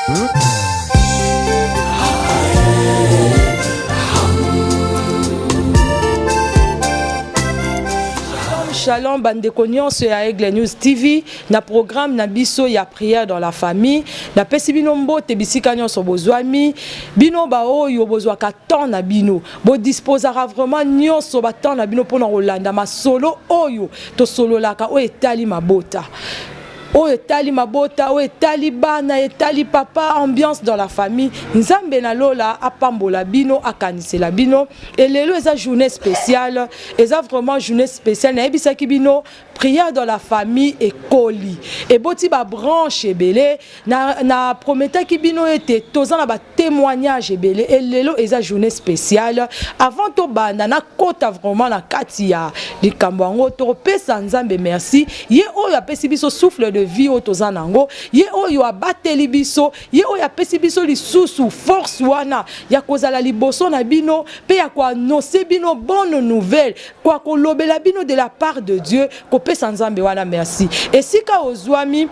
Shalom bandeko nyonso ya Aigle News TV na programme na biso ya prière dans la famille na pesi bino mbote bisika nyonso bozwami bino ba oyo bozwaka temps na bino bo disposera vraiment nyonso ba temps na bino pona kolanda masolo oyo to sololaka o etali mabota. Oyo etali mabota, oyo etali bana, etali papa, ambiance dans la famille. Nzambe na lola apambola bino, akanisela bino. Et lelo eza journée spéciale, eza vraiment journée spéciale. Na ebisaki bino prière dans la famille et koli. Et boti ba branche ebele na prometa ki bino ete tozana ba témoignage ebele. Et lelo eza journée spéciale. Avant to banda na kota vraiment na katia likambo yango to pesa Nzambe merci. Ye oyo apesi biso souffle de vie au tozanango ye oyo abateli biso ye oyo apesi biso lisusu force wana ya kozala liboso na bino pe ya kwa annoncer bino bonne nouvelle kwa kolobela bino de la part de Dieu ko pesa Nzambe wana merci et sika ozwami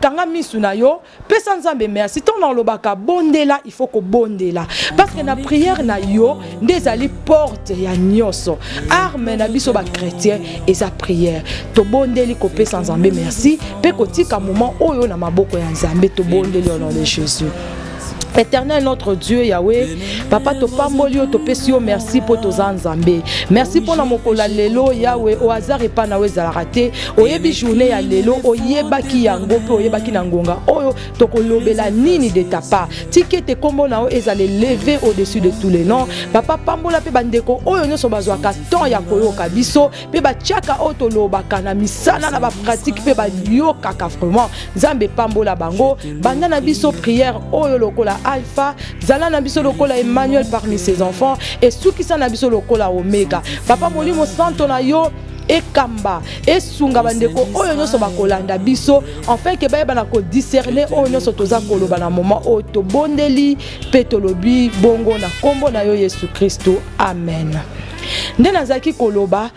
kanga misu na yo pesa Nzambe merci ton lobaka bondela il faut ko bondela parce que na prière na yo ndezali porte ya nyoso arme na biso ba chrétien et sa prière to bondeli ko pesa Nzambe merci pe kotika moment oyo na maboko ya Nzambe to bondeli au nom de Jésus. Éternel notre Dieu Yahweh, papa to pambolio to pesio merci pour tos Nzambe. Merci pour na mokola lelo Yahweh au hasard et pas na weza raté. Oyebi journée ya lelo oyebaki yango pe oyebaki na ngonga oyo to kolobela nini de ta part. Tikete kombo na o ezale lever au-dessus de tous les noms. Papa pambola pe bandeko oyo nyoso bazwaka temps ya koyoka biso pe ba tiaka oto lobaka na misana na ba pratique pe ba yoka ka vraiment. Nzambe pambola bango banda na biso prière oyo lokola Alpha, Zala Nabiso lokola Emmanuel parmi ses enfants et Soukisa Nabiso lokola Omega. Papa Molimo Santo na yo et Kamba et Sunga bandeko oyo nyoso bakolanda biso enfin ke ba na ko discerner oyo nyoso toza koloba na moment o to bondeli petolobi bongo na kombo na yo Yesu Kristo. Amen. Ndena zaki koloba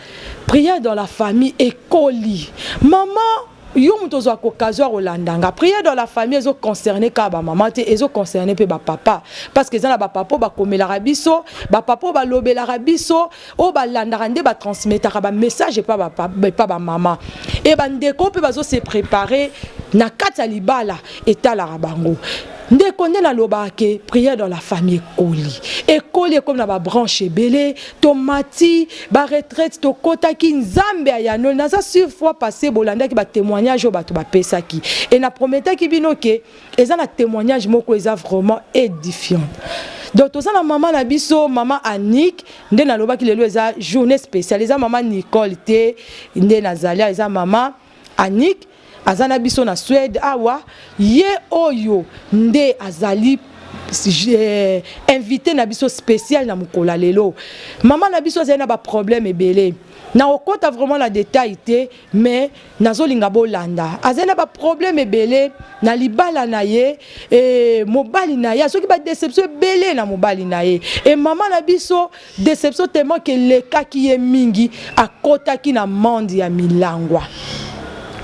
prière dans la famille et koli. Maman yo mutozo akokazo rolandanga prière dans la famille ezo concerner ka ba maman te ezo concerner pe ba papa parce que zana ba papa ba komela rabiso ba papa ba lobela rabiso o ba landanga nde ba transmettre ba message pas ba maman et ba ndeko pe bazo se préparer na kata libala etala rabango ndeko nde na lobake prière dans la famille koli et koli comme na ba branche belé tomati ba retraite to kota ki Nzambe ayano naza sur fois passé bolanda ki ba témoignage o bato ba pesaki et na prometa ki bino ke eza na témoignage moko eza vraiment édifiant. Donc toza na maman na biso maman Annick nde na lobaki lelo eza journée spéciale eza maman Nicole te nde na zalia eza maman Annick azana biso na Suède awa ye oyo nde azali invité na biso spécial na mukola lelo maman na biso zena ba problème ebele na okota vraiment la détail te mais nazolinga bolanda azena ba problème ebele na libala na ye et mobali na ye soki ba déception ebele na mobali na ye et maman na biso déception tellement que le cas qui est mingi akota ki na monde ya milangwa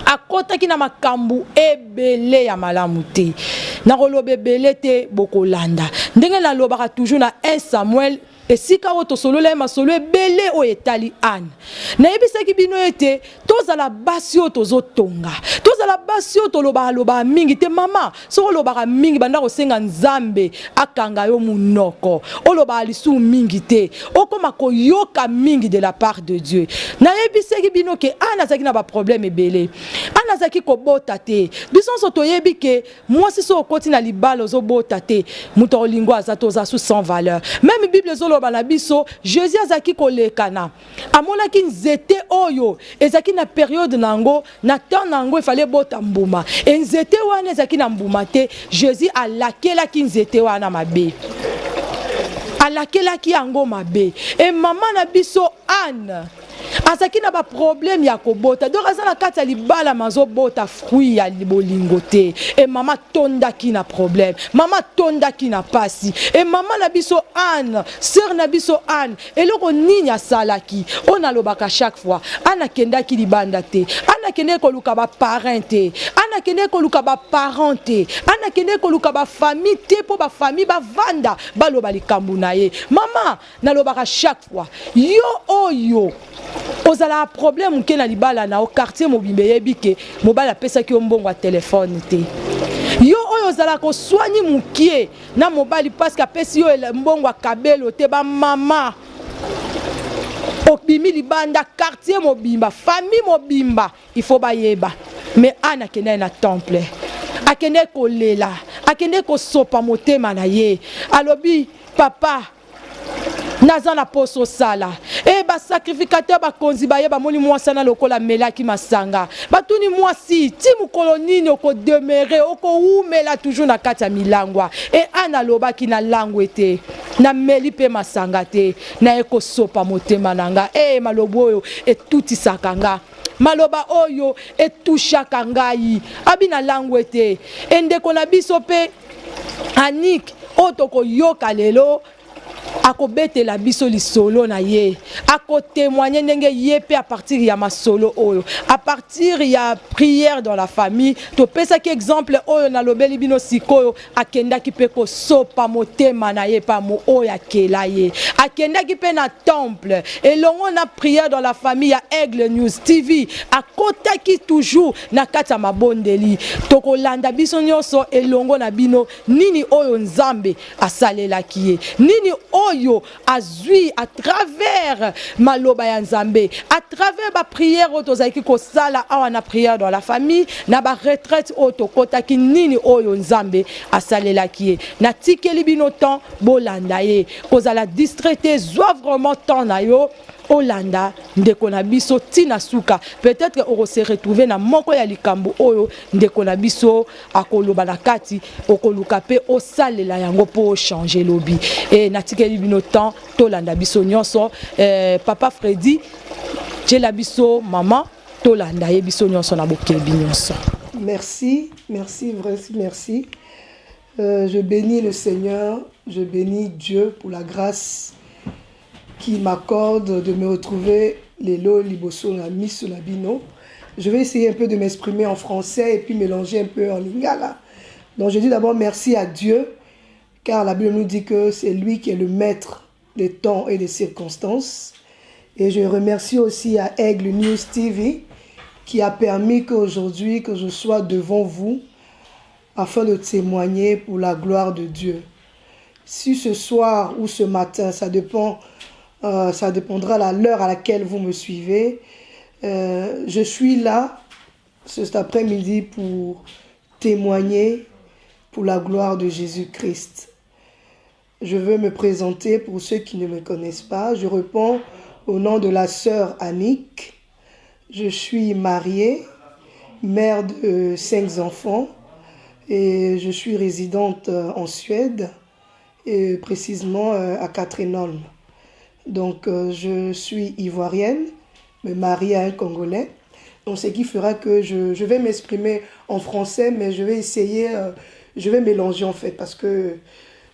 akota ki na makambu ebele ya malamu te na kolobe ebele te bokolanda ndenge na lobaka toujours na 1 Samuel esika oto solo le masolo ebele o etali Anne na yebisaki bino ete tozala basi o tozotonga tozala basi o toloba mingi te mama so loba mingi banda ko senga Nzambe akanga yo munoko oloba lisu mingi te okoma ko yoka mingi de la part de Dieu na yebisaki bino ke Anne azaki na ba problème ebele Anne azaki ko bota te biso so toyebi ke moi si so okoti na libalo zo bota te muto olingo azato za sous sans valeur même Bible zo na biso Jésus azaki kolekana amonaki nzete oyo ezaki na période nango na temps nango il fallait bota mbuma et nzete wana ezaki na mbuma te Jésus alakelaki nzete wana mabe alakelaki yango mabe et maman na biso Anne Azaki na ba problème ya kobota. Donc azana kati ya libala mazo bota fruit ya bolingo te. Et maman tonda ki na problème. Maman tonda ki na pasi. Et maman na biso Anne, sœur na biso Anne, eloko nini asalaki. On a lobaka chaque fois. Ana kenda ki libanda te. Ana kende ko luka ba parent te. Ana kende ko luka ba parent te. Ana kende ko luka ba famille te po ba famille ba vanda ba loba likambu na ye. Maman na lobaka chaque fois. Yo oyo ozala problème ke na libala na au quartier mobimbe yebike mobala pesa ki ombongo téléphone te. Yo oyo ozala ko soigner mukie na mobali parce que pesi yo mbongo kabelo te ba mama obimi libanda quartier mobimba famille mobimba il faut ba yeba mais ana kene na temple akene ko lela akene ko sopa motema na ye alobi papa nazana poso sala e ba sacrificateur ba konzi ba ye ba moni mwasa na lokola melaki masanga batuni mwasi ti mukolo nini oko demeurer oko umela toujours na kati ya milangwa e ana loba ki na langwe te na meli pe masanga te na eko sopa motema nanga e malobo oyo e tuti sakanga maloba oyo e tushaka ngai abina langwe te endeko na biso pe Anik otoko yoka lelo akobete la biso li solo na ye ako témoigner ndenge ye pe à partir ya masolo oyo à partir ya prière dans la famille to pesa ki exemple oyo na lobeli bino sikoyo akenda ki pe ko sopa motema na ye pa mo oyo akela ye akenda ki pe na temple et longo na prière dans la famille ya Aigle News TV akota ki toujours na kata mabondeli to ko landa biso nyonso elongo na bino nini oyo nzambe asalela ki ye nini oyo azui à travers maloba ya nzambe à travers ba prière otozaki ko sala awa na prière dans la famille na ba retraite otokota ki nini oyo nzambe asalela ki na tikeli bino temps bolanda ye kozala distraité zwa vraiment temps na yo Olanda ndeko na biso tina suka peut-être on se retrouver na moko ya likambo oyo ndeko na biso akoloba na kati okoluka pe osalela yango po changer lobi et natikeli bino temps tolanda biso nyonso papa Freddy la biso maman tolanda ye biso nyonso na bokebi nyonso. Merci, merci, merci. Je bénis le Seigneur, je bénis Dieu pour la grâce qui m'accorde de me retrouver les lots liboso na miso na bino. Je vais essayer un peu de m'exprimer en français et puis mélanger un peu en lingala. Donc je dis d'abord merci à Dieu, car la Bible nous dit que c'est lui qui est le maître des temps et des circonstances. Et je remercie aussi à Aigle News TV qui a permis qu'aujourd'hui que je sois devant vous afin de témoigner pour la gloire de Dieu. Si ce soir ou ce matin, ça dépendra de l'heure à laquelle vous me suivez, je suis là cet après-midi pour témoigner pour la gloire de Jésus-Christ. Je veux me présenter pour ceux qui ne me connaissent pas. Je réponds au nom de la sœur Annick. Je suis mariée, mère de 5 enfants et je suis résidente en Suède et précisément à Catrinholm. Donc je suis ivoirienne, me mariée à un Congolais. Donc ce qui fera que je vais m'exprimer en français, mais je vais essayer, je vais mélanger en fait parce que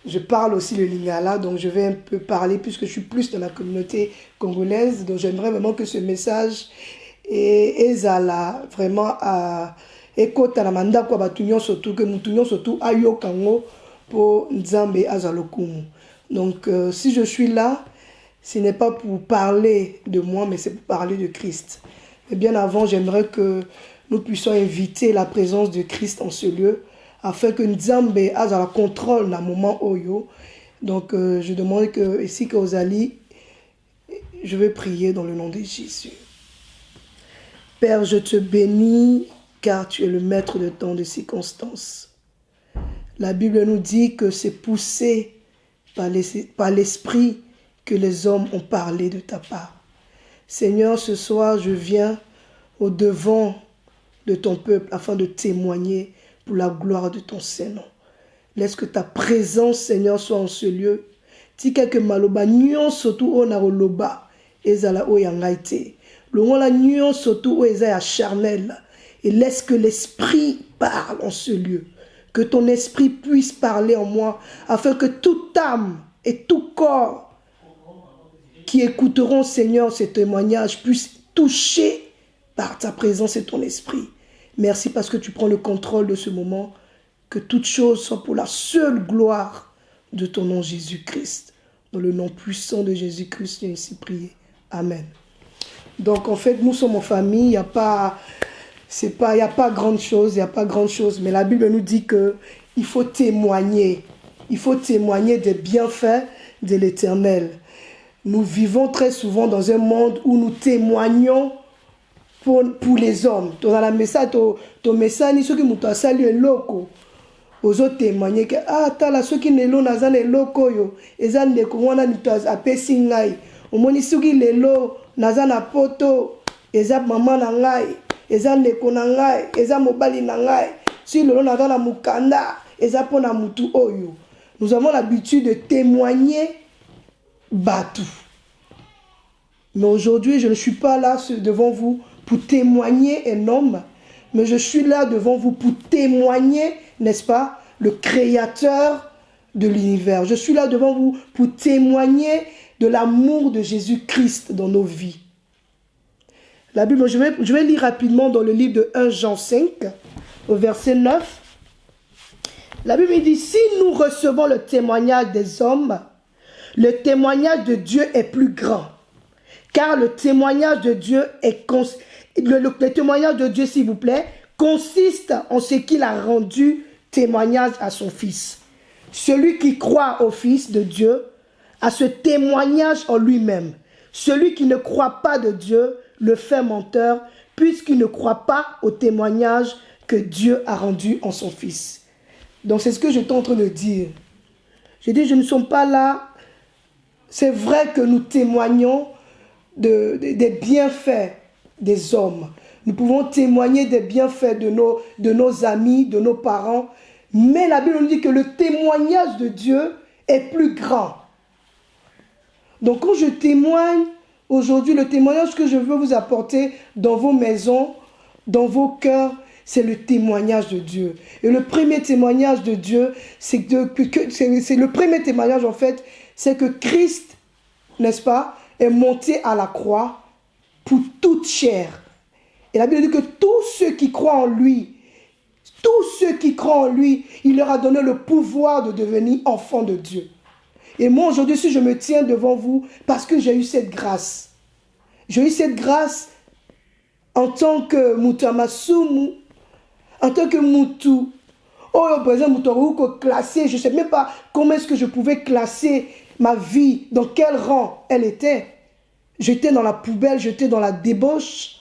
je parle aussi le lingala, donc je vais un peu parler puisque je suis plus dans la communauté congolaise. Donc j'aimerais vraiment que ce message ezala vraiment à écouter la manda kwa batunyo surtout que mutunyo surtout ayo kango pour nzambe azalokumu. Donc si je suis là, ce n'est pas pour parler de moi, mais c'est pour parler de Christ. Et bien avant, j'aimerais que nous puissions inviter la présence de Christ en ce lieu, afin que Nzambe ait le contrôle dans le moment oyo. Donc je demande que ici que Ozali, je vais prier dans le nom de Jésus. Père, je te bénis car tu es le maître de temps de circonstances. La Bible nous dit que c'est poussé par l'esprit que les hommes ont parlé de ta part. Seigneur, ce soir, je viens au devant de ton peuple afin de témoigner pour la gloire de ton Saint-Nom. Laisse que ta présence, Seigneur, soit en ce lieu. Tika que maloba nyon surtout on a loba ezala oyangaite. longo la nuance surtout où est charnel et laisse que l'esprit parle en ce lieu, que ton esprit puisse parler en moi afin que toute âme et tout corps qui écouteront, Seigneur, ces témoignages puissent toucher par ta présence et ton esprit. Merci parce que tu prends le contrôle de ce moment, que toutes choses soient pour la seule gloire de ton nom Jésus-Christ. Dans le nom puissant de Jésus-Christ, j'ai ainsi prié. Amen. Donc en fait, nous sommes en famille, il n'y a pas grande chose, mais la Bible nous dit qu'il faut témoigner. Il faut témoigner des bienfaits de l'Éternel. Nous vivons très souvent dans un monde où nous témoignons pour les hommes. Dans la message, ton message, ceux qui m'ont salué loko. Aux autres témoigner que ceux qui ne l'ont pas loko yo, ezan ne kongwana nitoaz apesi ngai. Omoni soki lelo naza na poto, eza maman na ngai, eza ndeko na ngai, eza mobali na ngai. Si lelo naza na mukanda, eza pona mutu oyo. Nous avons l'habitude de témoigner Batou. Mais aujourd'hui, je ne suis pas là devant vous pour témoigner un homme, mais je suis là devant vous pour témoigner, n'est-ce pas, le créateur de l'univers. Je suis là devant vous pour témoigner de l'amour de Jésus-Christ dans nos vies. La Bible, je vais lire rapidement dans le livre de 1 Jean 5, au verset 9. La Bible dit, si nous recevons le témoignage des hommes, le témoignage de Dieu est plus grand. Car le témoignage de Dieu le témoignage de Dieu, s'il vous plaît, consiste en ce qu'il a rendu témoignage à son Fils. Celui qui croit au Fils de Dieu a ce témoignage en lui-même. Celui qui ne croit pas de Dieu le fait menteur, puisqu'il ne croit pas au témoignage que Dieu a rendu en son Fils. Donc c'est ce que j'étais en train de dire. Je dis, je ne suis pas là. C'est vrai que nous témoignons des bienfaits des hommes. Nous pouvons témoigner des bienfaits de nos amis, de nos parents. Mais la Bible nous dit que le témoignage de Dieu est plus grand. Donc quand je témoigne, aujourd'hui, le témoignage que je veux vous apporter dans vos maisons, dans vos cœurs, c'est le témoignage de Dieu. Et le premier témoignage de Dieu, c'est le premier témoignage en fait, c'est que Christ, n'est-ce pas, est monté à la croix pour toute chair. Et la Bible dit que tous ceux qui croient en lui, il leur a donné le pouvoir de devenir enfants de Dieu. Et moi aujourd'hui, si je me tiens devant vous, parce que j'ai eu cette grâce. J'ai eu cette grâce en tant que Moutamasumu, en tant que Moutou. Oh, par exemple, Moutou classé, je ne sais même pas comment est-ce que je pouvais classer ma vie, dans quel rang elle était. J'étais dans la poubelle, j'étais dans la débauche,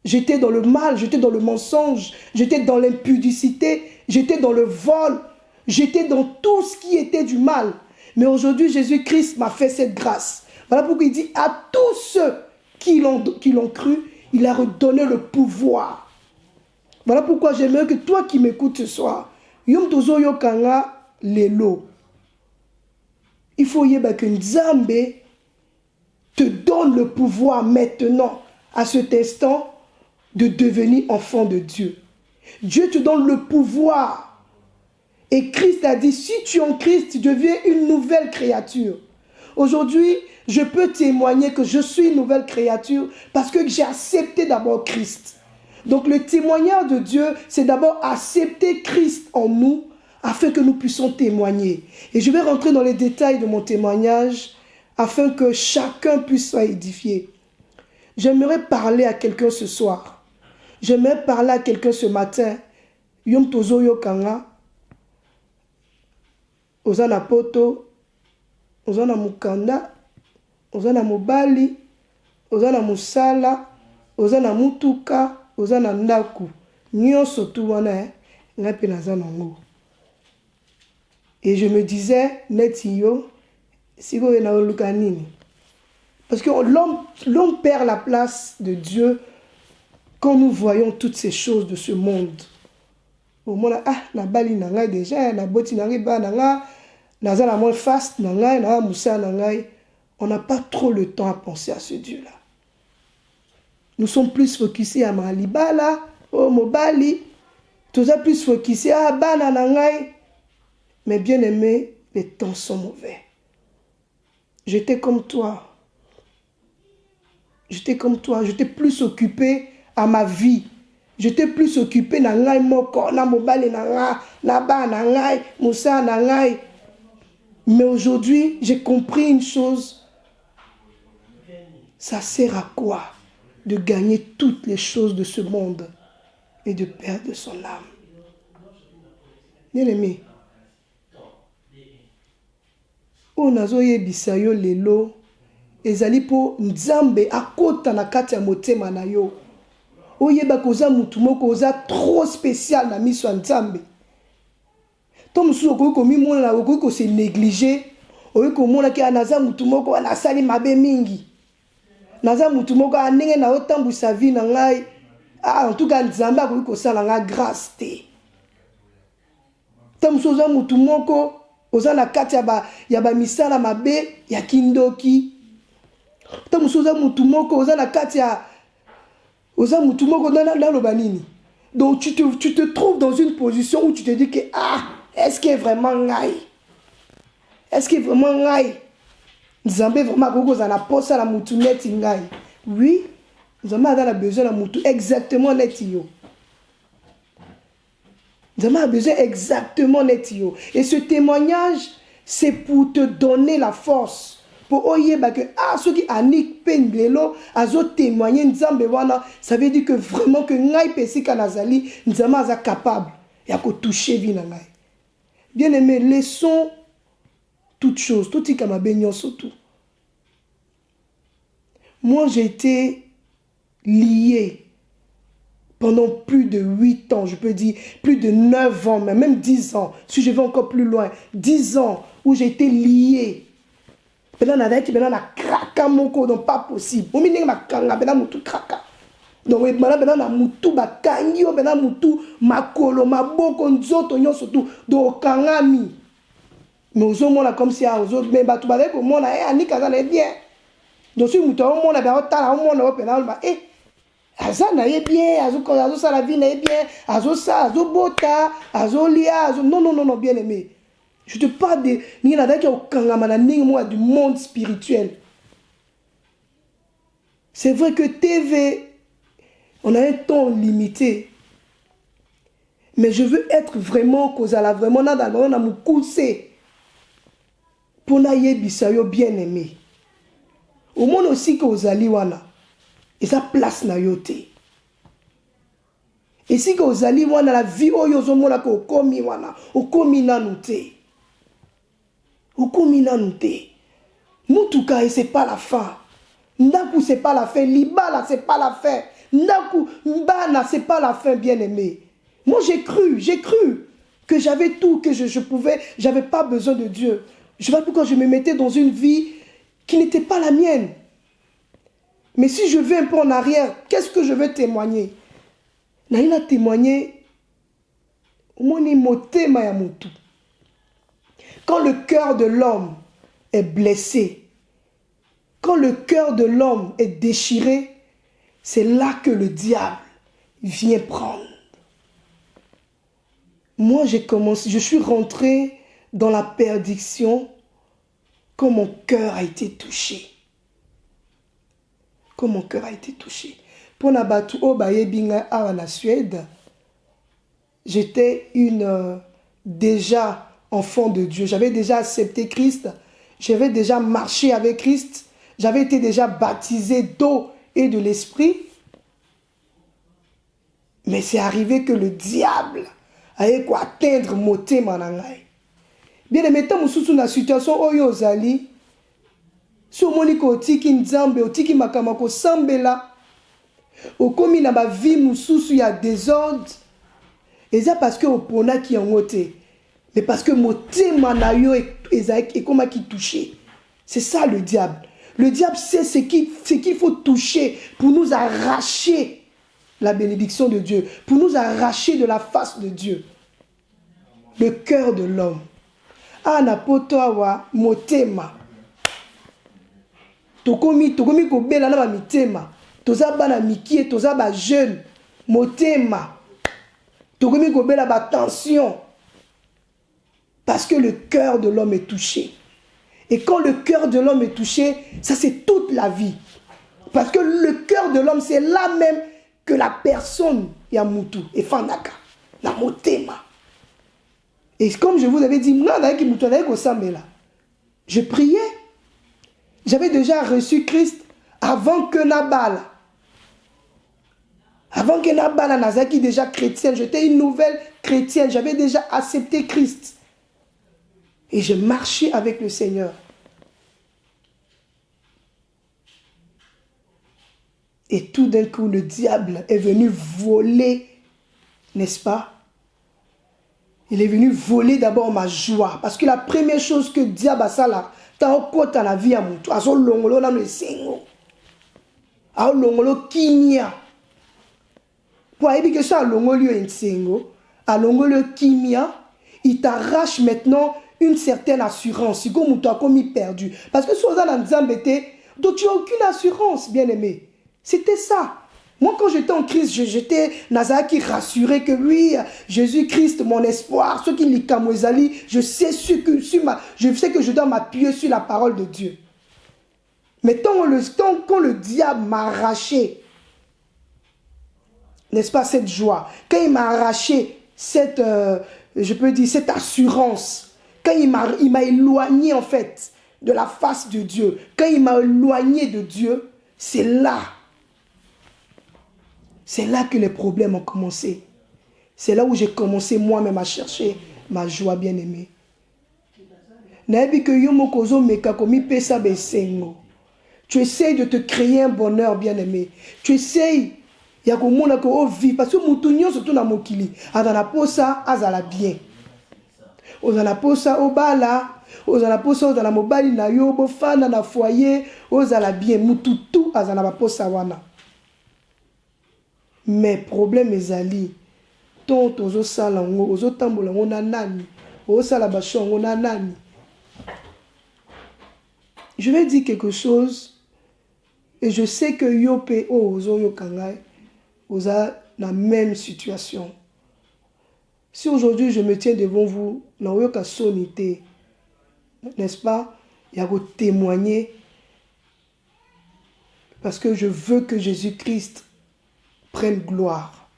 j'étais dans le mal, j'étais dans le mensonge, j'étais dans l'impudicité, j'étais dans le vol, j'étais dans tout ce qui était du mal. Mais aujourd'hui, Jésus-Christ m'a fait cette grâce. Voilà pourquoi il dit à tous ceux qui l'ont cru, il a redonné le pouvoir. Voilà pourquoi j'aimerais que toi qui m'écoutes ce soir, Yom Tozo Yokanga Lelo. Il faut que Nzambe te donne le pouvoir maintenant, à cet instant, de devenir enfant de Dieu. Dieu te donne le pouvoir. Et Christ a dit, si tu es en Christ, tu deviens une nouvelle créature. Aujourd'hui, je peux témoigner que je suis une nouvelle créature parce que j'ai accepté d'abord Christ. Donc le témoignage de Dieu, c'est d'abord accepter Christ en nous afin que nous puissions témoigner. Et je vais rentrer dans les détails de mon témoignage afin que chacun puisse être édifié. J'aimerais parler à quelqu'un ce soir. J'aimerais parler à quelqu'un ce matin. Yom Tozo Yokanga, Ozana Poto, Ozana Mukanda, Ozana Mobali, Ozana Musala, Ozana Mutuka, Ozana Ndaku. Nyonso tu wana ngapi nazana ngo. Et je me disais, Netiyo, si vous avez un parce que l'homme perd la place de Dieu quand nous voyons toutes ces choses de ce monde. Au monde, la bali nanga déjà, la boti nanga ba nanga, naza la moins fast nanga, na musa nanga. On n'a pas trop le temps à penser à ce Dieu-là. Nous sommes plus focusés à Malibala, au Mobali. Tous sommes plus focusés à Bananangai. Mais bien aimé, les temps sont mauvais. J'étais comme toi. J'étais comme toi. J'étais plus occupé à ma vie. J'étais plus occupé na ngai moko, na Mobali na ba na ngai, Moussa na ngai. Mais aujourd'hui, j'ai compris une chose. Ça sert à quoi de gagner toutes les choses de ce monde et de perdre son âme? Bien aimé, on a zoyebisa yo lelo ezali po nzambe akota na kati ya motema na yo. Oyeba koza mutu moko oza trop spécial na miso ya nzambe. To musu okoki komimona na okoki ko se négliger, okoki komona ki anaza mutu moko anasali mabe mingi. Naza mutu moko anenge na otambwisa vie na ngai. En tout cas nzambe akoki kosala nga grâce te. Tamusu oza mutu moko oza na kati ya ba misala mabe ya kindoki. Tamusu oza mutu moko oza na kati ya oza mutu moko naloba nini. Donc tu te trouves dans une position où tu te dis que est-ce que vraiment ngai? Est-ce que vraiment ngai? Nzambe vraiment koko za na posa la mutu neti ngai. Oui, Nzambe a besoin de mutu exactement neti yo. Nzambe a besoin exactement neti yo. Et ce témoignage, c'est pour te donner la force. Pour oyeba que ceux qui anik penglelo azo témoigner Nzambe wana, ça veut dire que vraiment que ngai pesika nazali, Nzambe aza capable ya ko toucher vie na ngai. Bien aimé, laissons toutes choses, tout y kama benyon surtout. Moi, j'ai été lié pendant plus de 8 ans, je peux dire plus de 9 ans, même 10 ans, si je vais encore plus loin, 10 ans où j'ai été lié. Donc, pas possible. Donc, maintenant, na mutu bakangi, maintenant mutu makolo, maboko, nzoto, nyon surtout, donc kangami. Mais aux hommes, comme si aux autres, mais batu balé pour moi, ani kazana bien. Donc, si mutu au monde, ben otala au monde, openal ba, azana est bien, azo ça la vie est bien, azo ça, azo bota, azo lia, azo non, bien aimé. Je te parle de du monde spirituel. C'est vrai que TV, on a un temps limité. Mais je veux être vraiment kozala vraiment dans na mukousé pour na yebisayo bien aimé. Au monde aussi que ozali wana, et ça place na yote. Et si que ozali wana la vie oyo zomona ko komi wana, okomi nanu te. Okomi nanu te. Mutuka et c'est pas la fin. Ndaku c'est pas la fin. Libala c'est pas la fin. Ndaku mbana c'est pas la fin, bien aimé. Moi j'ai cru que j'avais tout, que je pouvais, j'avais pas besoin de Dieu. Je vois pourquoi je me mettais dans une vie qui n'était pas la mienne. Mais si je vais un peu en arrière, qu'est-ce que je veux témoigner? Naïna témoigner moni motema ya mutu. Quand le cœur de l'homme est blessé, quand le cœur de l'homme est déchiré, c'est là que le diable vient prendre. Moi, je suis rentré dans la perdition quand mon cœur a été touché. Quand mon cœur a été touché. Pour Nabatu Obayebinga en Suède, j'étais déjà enfant de Dieu. J'avais déjà accepté Christ. J'avais déjà marché avec Christ. J'avais été déjà baptisé d'eau et de l'esprit. Mais c'est arrivé que le diable a atteindre moté manangai. Bien aimé, tant sous la situation oyo zali, so moniko tiki nzambe, otiki makamako sambela, okomi na ba vie mususu ya désordre. Et ça parce que opona ki yangote, mais parce que moté manayo et comment qui touché. C'est ça le diable. Le diable sait ce qu'il faut toucher pour nous arracher la bénédiction de Dieu, pour nous arracher de la face de Dieu. Le cœur de l'homme. Ana potoawa motema. Tokomi ko bela na mitema. toza bana mikie, toza ba jeune, motema. Tokomi kobela ba tension. Parce que le cœur de l'homme est touché. Et quand le cœur de l'homme est touché, ça c'est toute la vie. Parce que le cœur de l'homme, c'est là même que la personne Yamutu et Fandaka, la motema. Et comme je vous avais dit, je priais. J'avais déjà reçu Christ avant que Nabal. Avant que Nabal Nazaki déjà chrétienne, j'étais une nouvelle chrétienne. J'avais déjà accepté Christ. Et je marchais avec le Seigneur. Et tout d'un coup, le diable est venu voler, n'est-ce pas? Il est venu voler d'abord ma joie. Parce que la première chose que le diable a ça là, t'as dans la vie à mon tour. Azo longolo dans le sengo. Azo longolo kimia. Pour aller que ça longolo en sengo, à longolo kimia, il t'arrache maintenant une certaine assurance. Si comme tu as commis perdu. Parce que si on a dans Zambété, donc tu n'as aucune assurance, bien aimé. C'était ça. Moi, quand j'étais en Christ, j'étais Nazaki rassuré que oui, Jésus-Christ, mon espoir, ceux qui lisent Kamouezali, je sais que je dois m'appuyer sur la parole de Dieu. Mais quand le diable m'a arraché, n'est-ce pas, cette joie, quand il m'a arraché cette, je peux dire, cette assurance, quand il m'a éloigné en fait de la face de Dieu, quand il m'a éloigné de Dieu, c'est là que les problèmes ont commencé. C'est là où j'ai commencé moi-même à chercher ma joie bien-aimée. Tu essayes de te créer un bonheur bien-aimé. Tu essayes parce que moutounion surtout na mokili adana posa azala bien. Ozala posa obala, ozala posa ozala mobali na yo bofana na foyer, ozala bien mututu azala ba posa wana. Mais problème ezali ton ozo sala ngo ozo tambola ngo na nani ozo sala ba shongo na nani. Je vais dire quelque chose et je sais que yope ozo yokangai oza la même situation. Si aujourd'hui je me tiens devant vous, n'est-ce pas? Il y a vous témoigner parce que je veux que Jésus-Christ prenne gloire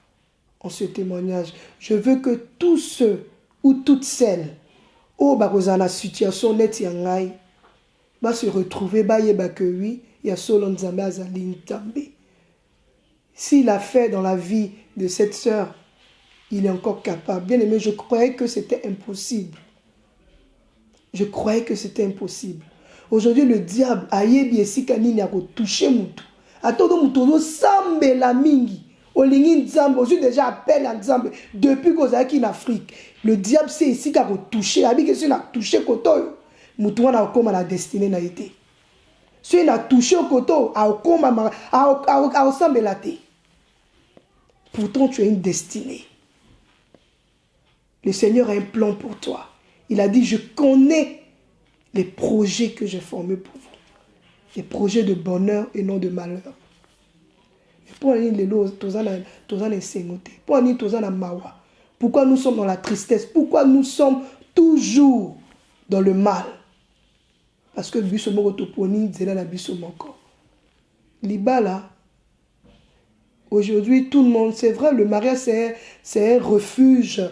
en ce témoignage. Je veux que tous ceux ou toutes celles où la situation net yangai va se retrouver que oui, il y a solo nzambe azali nzambe. S'il a fait dans la vie de cette sœur, il est encore capable. Bien aimé, je croyais que c'était impossible. Je croyais que c'était impossible. Aujourd'hui, le diable a touché Moutou. Attends, Moutou, sambe la mingi. Olingi Nzambe, aujourd'hui déjà appelle à Nzambe. Depuis qu'on est en Afrique, le diable sait ici qu'il a touché. Il a touché Koto. Moutou a comme la destinée n'a été. Si il a touché au Koto, a sambe la té. Pourtant, tu as une destinée. Le Seigneur a un plan pour toi. Il a dit, je connais les projets que j'ai formés pour vous. Les projets de bonheur et non de malheur. Pourquoi nous sommes dans la tristesse? Pourquoi nous sommes toujours dans le mal? Parce que Libala, aujourd'hui, tout le monde, c'est vrai, le mariage, c'est un refuge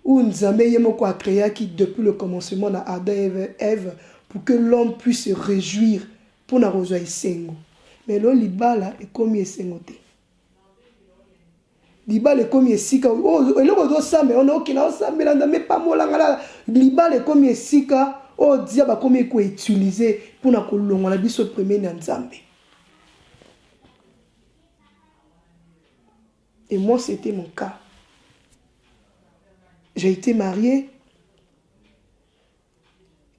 où Nzambe Yemoko a créé qui, depuis le commencement, a Adam et Ève, pour que l'homme puisse se réjouir pour la rejoindre Sengo. Mais là, Libala est comme Sengote. Libala est comme Sika. Oh, et là, on doit ça, mais on a aucun ensemble, mais on n'a pas molangala. Libala est comme Sika. Oh, diable, comme il est utilisé pour la colonne. On a dit ce premier Nzambe. Et moi, c'était mon cas. J'ai été mariée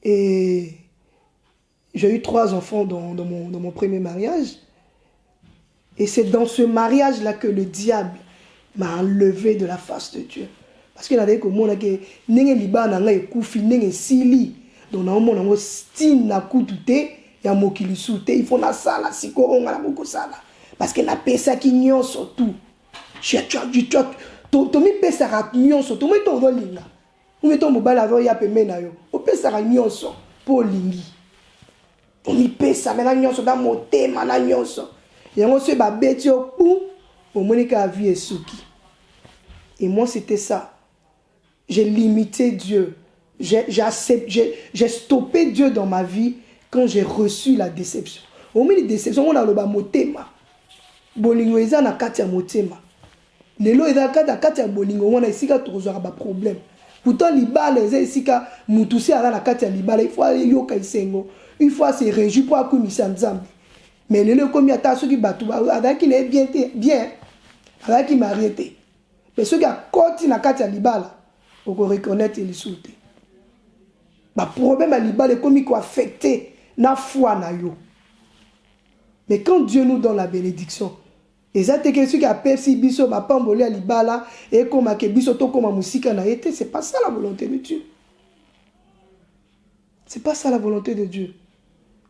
et j'ai eu 3 enfants dans mon premier mariage. Et c'est dans ce mariage-là que le diable m'a enlevé de la face de Dieu. Parce qu'il a dit que moi, il y a il faut la sala, si on a beaucoup sala. parce que na pesa ki nyonso tout tu mi pesa ka nyonso tout moi to linga ou meto mobala avo ya pembe na yo o pesa ka nyonso po lingi to mi pesa mais na nyonso da motema na nyonso yango se ba beti o pou au monika vie esuki. Et moi c'était ça. J'ai limité Dieu. J'ai stoppé Dieu dans ma vie quand j'ai reçu la déception. Au milieu de déception, on a le bas motema. Bolingo eza na kati ya motema. Lelo eza kati ya bolingo on a ici ka tozwa ba problème. Pourtant libala eza ici ka mutusi ala na kati ya libala il faut yoka isengo. Il faut se réjouir pour akumisa nzambe. Mais lelo komi ata soki batu avec qui est bien avec qui m'arrêter. Mais ceux qui a koti na kati ya libala on reconnaître les soutes. Ba problème à libala comme il affecté na foi na yo. Mais quand Dieu nous donne la bénédiction, et ça c'est que ceux qui appellent si biso ba pamboli à libala et comme que biso to comme musika na été, c'est pas ça la volonté de Dieu. C'est pas ça la volonté de Dieu.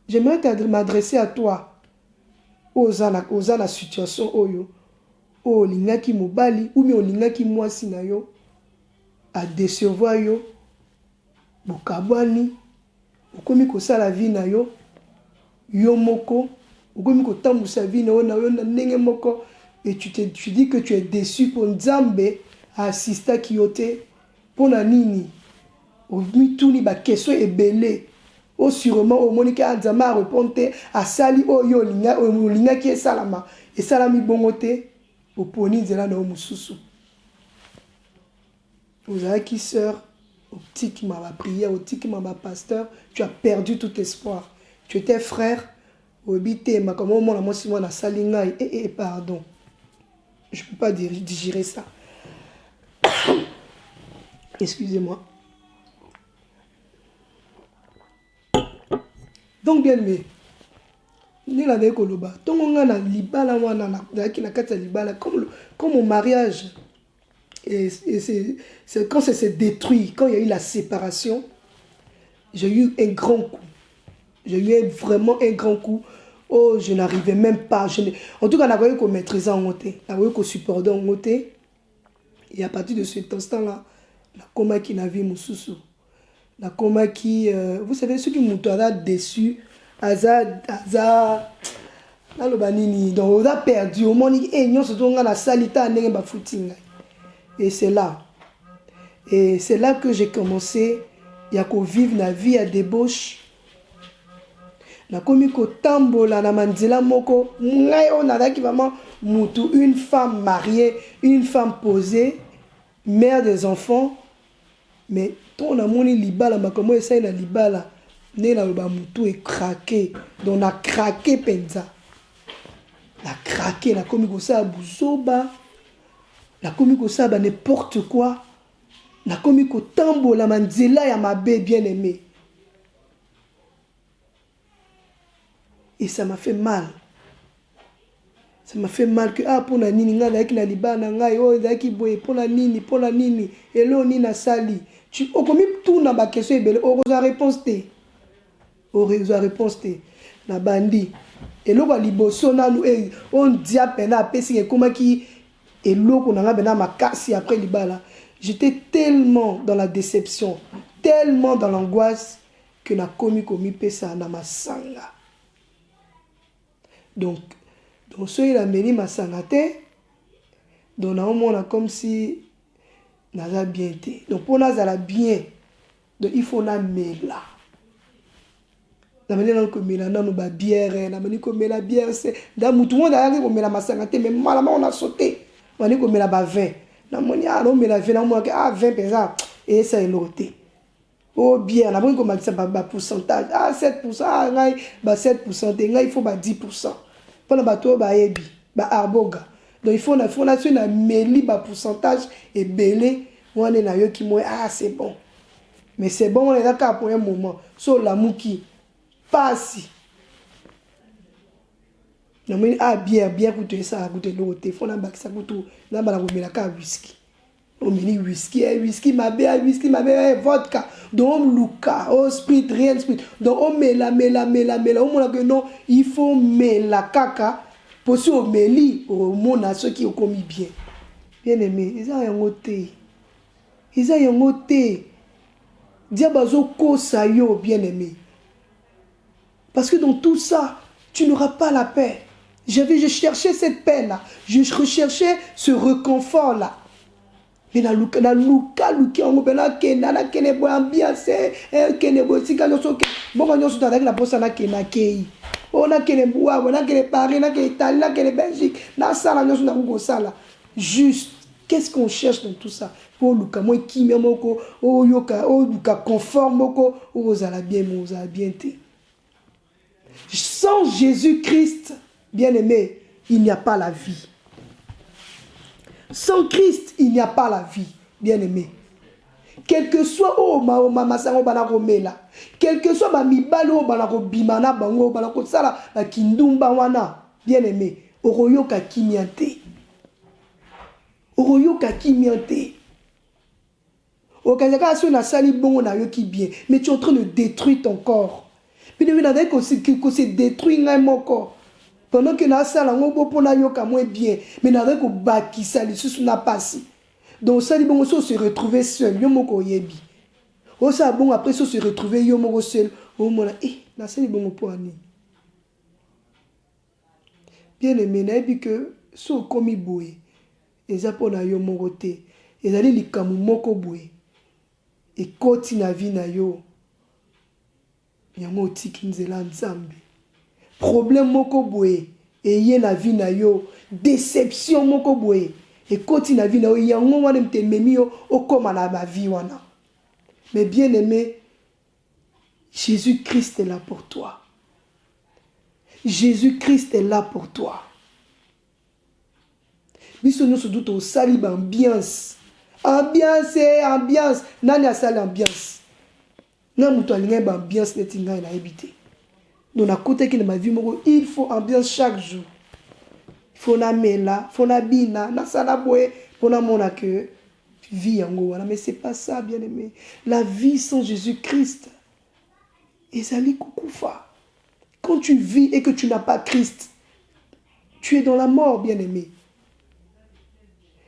J'aimerais m'adresser à toi. Ozana situation oyo. O linga ki mobali ou bien o linga ki mwasi na yo a décevoir yo. Bokabwani okomi kosala vie na yo yo moko okomi kotambusa vie na yo na ndenge moko et tu dis que tu es déçu pour Nzambe assista kiyote pour na nini omituni ba question ebele o sûrement au monika Nzambe a répondre à sali oyo linga ki esalama esalami bongote oponi nzela na mususu ozala ki sœur optiquement ma prière, optiquement ma pasteur, tu as perdu tout espoir. Tu étais frère, obité, mais comme moi, moi, si moi, na salinga, et pardon. Je ne peux pas digérer ça. Excusez-moi. Donc, bien aimé, ni la koloba. Donc, on a libala, comme mon mariage. Et c'est quand ça s'est détruit, quand il y a eu la séparation, j'ai eu un grand coup. J'ai eu vraiment un grand coup. Oh, je n'arrivais même pas. En tout cas, on a voulu qu'on maîtrisait en côté. On a voulu qu'on supportait en côté. Et à partir de cet instant-là, la coma qui n'a vu mon sous. La coma qui... vous savez, ceux qui m'ont déçu, Azad, dans le banini, donc on a perdu. Au monde, et nous sommes dans la salita, on a footing. Et c'est là. Et c'est là que j'ai commencé à vivre la vie à débauche. Na komi ko tambola na manzela moko ngai on a qui vraiment mutu une femme mariée, une femme posée, mère des enfants. Mais ton amoni libala ma comment essaye na libala né la ba mutu est craqué. Donc on a craqué penza. La craqué la komi ko sa buzoba. La komiko saba n'importe quoi. La komiko tambo la manzela ya ma bé bien aimé. Et ça m'a fait mal. Ça m'a fait mal que pour la nini nga daki na libana ngai oh daki boye pour la nini et lo ni na sali. Tu okomi tout na ba question ebele okoza réponse te. Okoza réponse te na bandi. Et lo ba liboso na nous on dia pena pesi ke koma ki et l'eau qu'on a ben ma casse après libala. J'étais tellement dans la déception, tellement dans l'angoisse que na komi pesa na masanga. Donc ce il a mené ma sangate. Donc on a comme si naza bien été. Donc pour naza bien. Donc il faut na mela. Na manière que mela na no ba bière, na manière que mela bière c'est dans tout le monde a ko mela masangate mais malama on a sauté. On est comme la 20. On a 20 pesants. Et ça est noté. Oh bien, on a comme un pourcentage. 7%, 7%. Il faut 10%. Pour le bateau, arboga. Donc il faut un méli pourcentage et belé. On est là qui c'est bon. Mais c'est bon, on est d'accord pour un moment. Sur la mouki. Pas si. Non mais bien goûter ça goûter l'eau téléphone là ça goûte là bala ko mela ka whisky on meni whisky ma vodka donc luka oh sprit rien sprit donc on mela on mona que non il faut mela kaka Pour ceux au méli, au monde, à ceux qui ont commis bien. Bien aimé, ils ont un ôté. Ils ont un ôté. Diabazo kosa yo, bien aimé. Parce que dans tout ça, tu n'auras pas la paix. Je cherchais cette paix-là. Je recherchais ce réconfort-là. Mais na luka on bena kena na kene bo ambiance kene bo sika no so ke bonga no so ta na bossa na kena kei on a kene boa on a kene Paris na kene Italie na kene Belgique na sala no so na ko sala juste qu'est-ce qu'on cherche dans tout ça pour luka moi qui moko o yoka o luka conforme moko o za la bien mo za bien te sans Jésus-Christ bien-aimé il n'y a pas la vie. Sans Christ, il n'y a pas la vie, bien-aimé. Quel que soit quel que soit bien-aimé, oroyoka kimiante. Oroyoka kimiante. Okazaka sur la sali bon na yo qui bien, mais tu es en train de détruire ton corps. Puis nous avons qu'on se détruit mon corps. Pendant que na sala ngobo pona yoka moins bien, mais na ko baki sali sous na passé. Donc ça dit bon se retrouver seul, yo moko yebi. O ça bon après se retrouver yo moko seul, o mona na sali bon poani. Bien aimé na bi que so komi boye. Eza pona yo moko te. Ezali likamu moko boye. Et koti na vie na yo. Yango tiki nzela nzambe. Problème moko boye et yé na vie na yo déception moko boye et koti na vie na yo yango wana mtememi yo okoma na ma vie wana. Mais bien aimé, Jésus-Christ est là pour toi. Jésus-Christ est là pour toi. Biso nous se doute au sali ambiance. Ambiance, nani a sali ambiance. Na muto alinga ambiance netinga na habité. Donc, à côté de ma vie, il faut ambiance chaque jour. Il faut na mela, il faut na bina, na salaboué, pour na mona que vie en gros. Mais c'est pas ça, bien aimé. La vie sans Jésus-Christ, ezali kukufa. Quand tu vis et que tu n'as pas Christ, tu es dans la mort, bien aimé.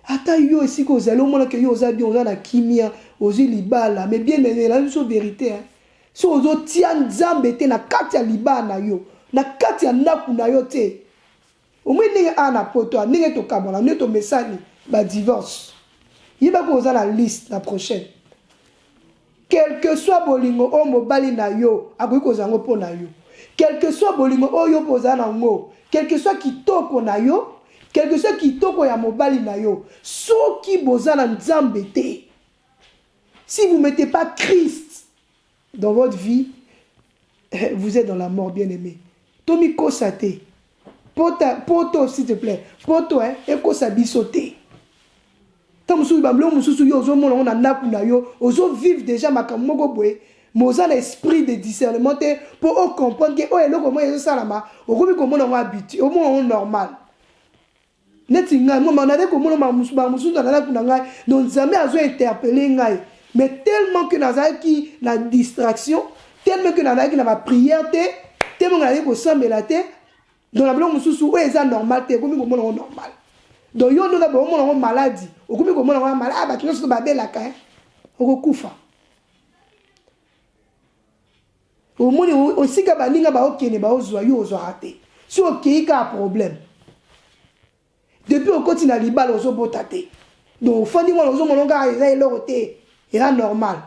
Ata yo ici que vous allez au monde que yo ozabi on a la kimia, ozi libala, mais bien aimé, la vérité, hein. So ozo tia nzambe te na kati ya libana yo na kati ya ndaku na yo te omwe ndenge ana poto ndenge to kamola ndenge to mesani ba divorce yiba ko oza na liste la prochaine quel que soit bolingo o mobali na yo akoki kozango po na yo quel que soit bolingo o yo poza na ngo quel que soit kitoko na yo quel que soit kitoko ya mobali na yo soki boza na nzambe te si vous mettez pas Christ dans votre vie, vous êtes dans la mort, bien-aimé. Tomi kosate. Poto, s'il te plaît. Poto, et kosabisote. Tant que vous vivez déjà ma camogoboé, moza l'esprit de discernement pour comprendre que oh eloko mo yeso salama, okomi komona ngo habitude, au moins normal. Neti ngai mo manade komona ma musu na kuna ngai, donc jamais azo interpeller ngai. Mais tellement que nazaki la distraction, tellement que nazaki na prière tellement que nazaki ko sambela te, dans la blanc mususu o eza normal te, komi komona ngo normal. Donc yo ndo ba komona ngo maladie, okomi komona ngo malade, ba kino ba belaka okokufa. Au moins aussi ka baninga ba okene ba ozwa yo ozwa raté. Si okei ka problème. Depuis au continent na libala ozobota te. Donc fandi mo ozomona eza elorote. Et là, normal.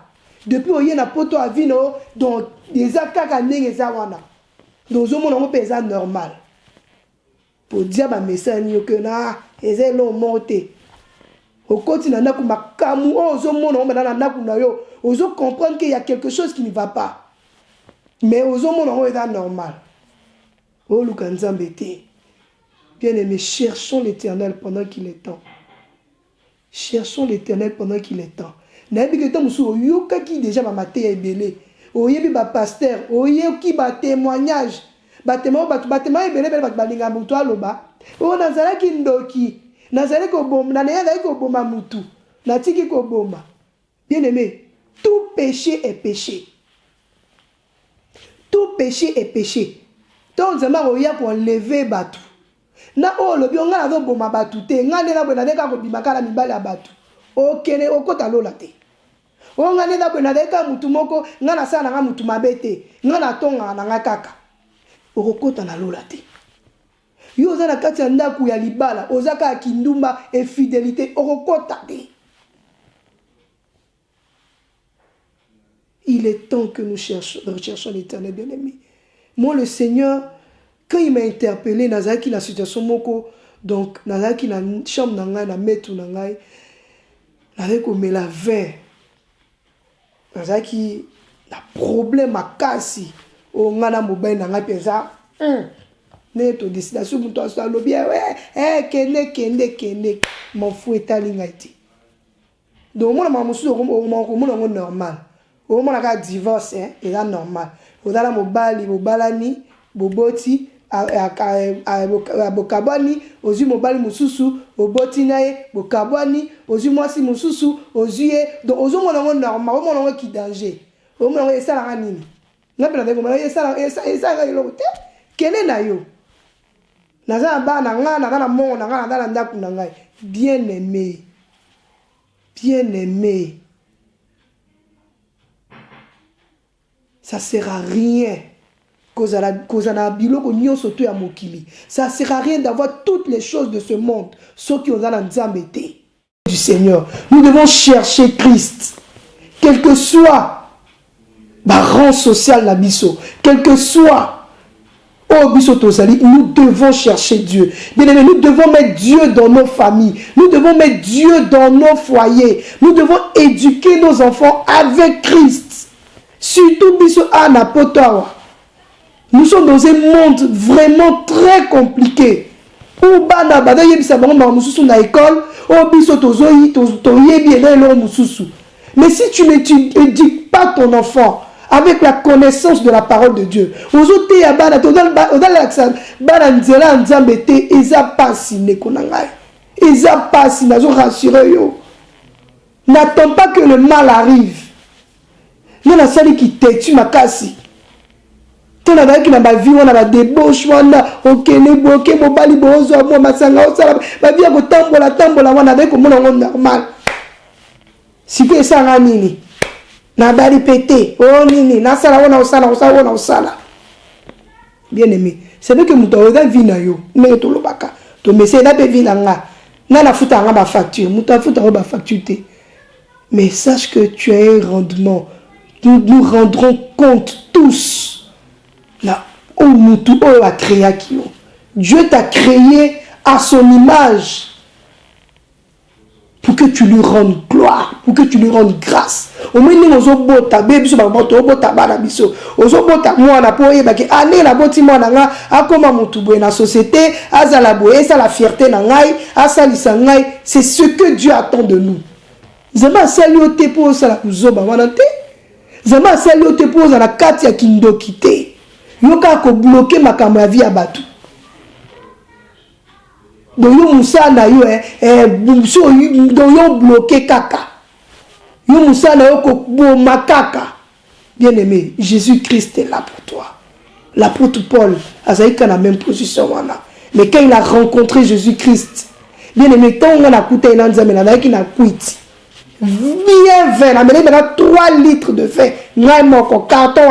Depuis qu'il y a un poteau à vino, donc des actes à n'engue zawana. Donc, on peut ça normal. Pour dire ma message que na, ils ont monté. Au quotidien, na kuma kamu, ozo mono na na kuna yo, ozo comprendre qu'il y a quelque chose qui ne va pas. Mais ozo mono est normal. Oh Lukanzambete. Bien aimé, cherchons l'Éternel pendant qu'il est temps. Cherchons l'Éternel pendant qu'il est temps. Nabi que tant musu yoka ki déjà ba maté ebele oyebi ba pasteur oyebi ba témoignage ba ebele ba balinga mutu aloba o nazala ki ndoki nazala ko bom na naya ko boma mutu na tiki ko boma. Bien aimé, tout péché est péché. Tout péché est péché. Donc zama oya pour enlever batu na o lobi on nga na boma batu te nga ne na bona de ka ko bimaka na mibali ya batu okene okota lola te o nga ne na bona de ka mutu moko nga na sala nga mutu mabete nga na tonga na nga kaka okota na lola te yo oza na kati ya ndaku ya libala oza ka kindumba infidélité okota te. Il est temps que nous recherchons l'Éternel bien-aimé. Moi, le Seigneur, quand il m'a interpellé, nazaki la situation moko, donc nazaki la chambre nangai, na metu nangai, avec comme la vin, nazaki la problème à kasi, o ngana mobile nangai pesa, neto destination pour toi ça lo bien, ouais, kende, m'en fous etali ngaiti. Donc moi na mamusu o normal. Au moment où on a divorce, c'est normal. Au moment où mobalani, boboti, bokabani, ozu mobali mususu, oboti nae, bokabani, ozu mwasi mususu, ozuye. Donc ozu mon normal, au moment où qui danger. Au moment où ça la nini. N'appelle avec moi, ça l'autre. Quel est nayo? Naza ba nanga, naza na mon, nanga na ndaku nangai. Bien aimé, bien aimé. Ça ne sert à rien. Ça ne sert à rien d'avoir toutes les choses de ce monde. Ceux qui ont été du Seigneur. Nous devons chercher Christ. Quel que soit le rang social la biso, quel que soit nous devons chercher Dieu. Bien aimé, nous devons mettre Dieu dans nos familles. Nous devons mettre Dieu dans nos foyers. Nous devons éduquer nos enfants avec Christ. Surtout biso ana potawa. Nous sommes dans un monde vraiment très compliqué. Où bana bada yebisa bango ma mususu na école, o biso tozoyi toyebi na lo mususu. Mais si tu n'éduques pas ton enfant avec la connaissance de la parole de Dieu, ozote ya bana todal bana nzela nzambe te eza pasi nekonangai. Eza pasi nazo rassurer yo. N'attends pas que le mal arrive. Non, la salle qui tue ma casse. Tu n'as pas qui n'a pas vu, on a la débauche, on a ok, les bloqués, mon bali, bozo, moi, ma sanga, ma vie à tambola, on a avec mon normal. Si tu es ça, na nini, na bali pété, oh nini, na sala, on a sala. Bien aimé, c'est vrai que mon tour est vie na yo, mais tu le baka, tu me sais, n'a pas vu là, na fouta ma facture, mouta fouta ma facture. Mais sache que tu as un rendement. Nous rendrons compte tous là où nous a créé Dieu t'a créé à son image pour que tu lui rendes gloire, pour que tu lui rendes grâce. Au moins nous avons bota bébé sur ma bota bana biso. Ozo bota moi na po yeba ke ane la boti moi na a koma mutu boye na société, azala boye ça la fierté na ngai, asalisa ngai, c'est ce que Dieu attend de nous. Zama saluté pour ça la kuzoba wanante. Zama sali te pose la carte ya kindokité. Yoka ko bloquer makambo ya vie ya batu. Donc yo musana yo yo bloquer kaka. Yo musana yo ko boma kaka. Bien aimé, Jésus-Christ est là pour toi. L'apôtre Paul a la même position wana. Mais quand il a rencontré Jésus-Christ, bien aimé, tant on a coûté un anzame na qui na quitté. Bien vin, la mêlée maintenant 3 litres de vin. N'a mon carton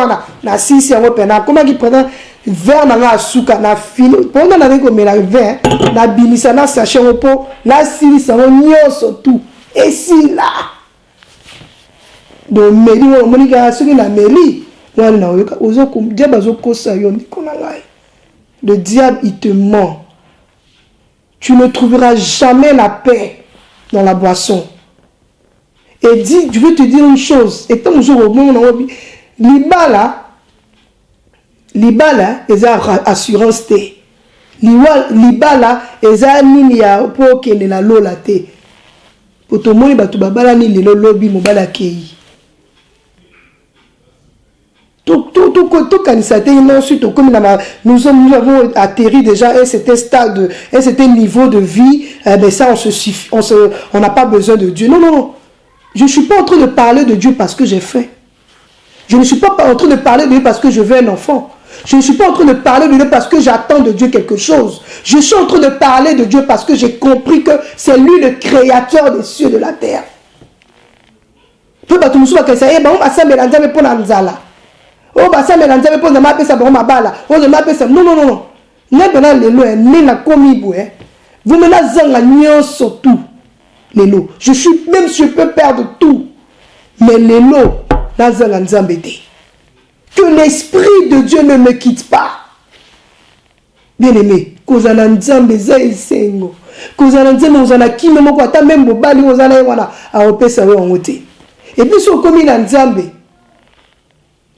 na 6 euros pena. Comment qui prend verre na suka na fini. Pendant na avec comme la vin, na binisa na sachet au pot, la 6 euros nyoso tout. Et si là. Donc meli on monika soki na meli. Wana na yoka ozo ko diable zo kosa yo ndikona ngai. Le diable il te ment. Tu ne trouveras jamais la paix dans la boisson. Et dis, je veux te dire une chose. Et tant que je remonte, l'ibala, ils ont assurance te. L'ibala, ils ont nini ya pour que la lola te. Pour tout le monde, tu vas bala ni le lobby mobile kei. Tout candidaté, ensuite, nous avons atterri déjà à un certain stade, un certain niveau de vie. Ben ça, on n'a pas besoin de Dieu. Non, non, non. Je ne suis pas en train de parler de Dieu parce que j'ai faim. Je ne suis pas en train de parler de Dieu parce que je veux un enfant. Je ne suis pas en train de parler de Dieu parce que j'attends de Dieu quelque chose. Je suis en train de parler de Dieu parce que j'ai compris que c'est lui le créateur des cieux et de la terre. Non, non, non, non. Vous me surtout. Je suis, même si je peux perdre tout, mais que l'esprit de Dieu ne me quitte pas. Bien aimé, et puis si on commet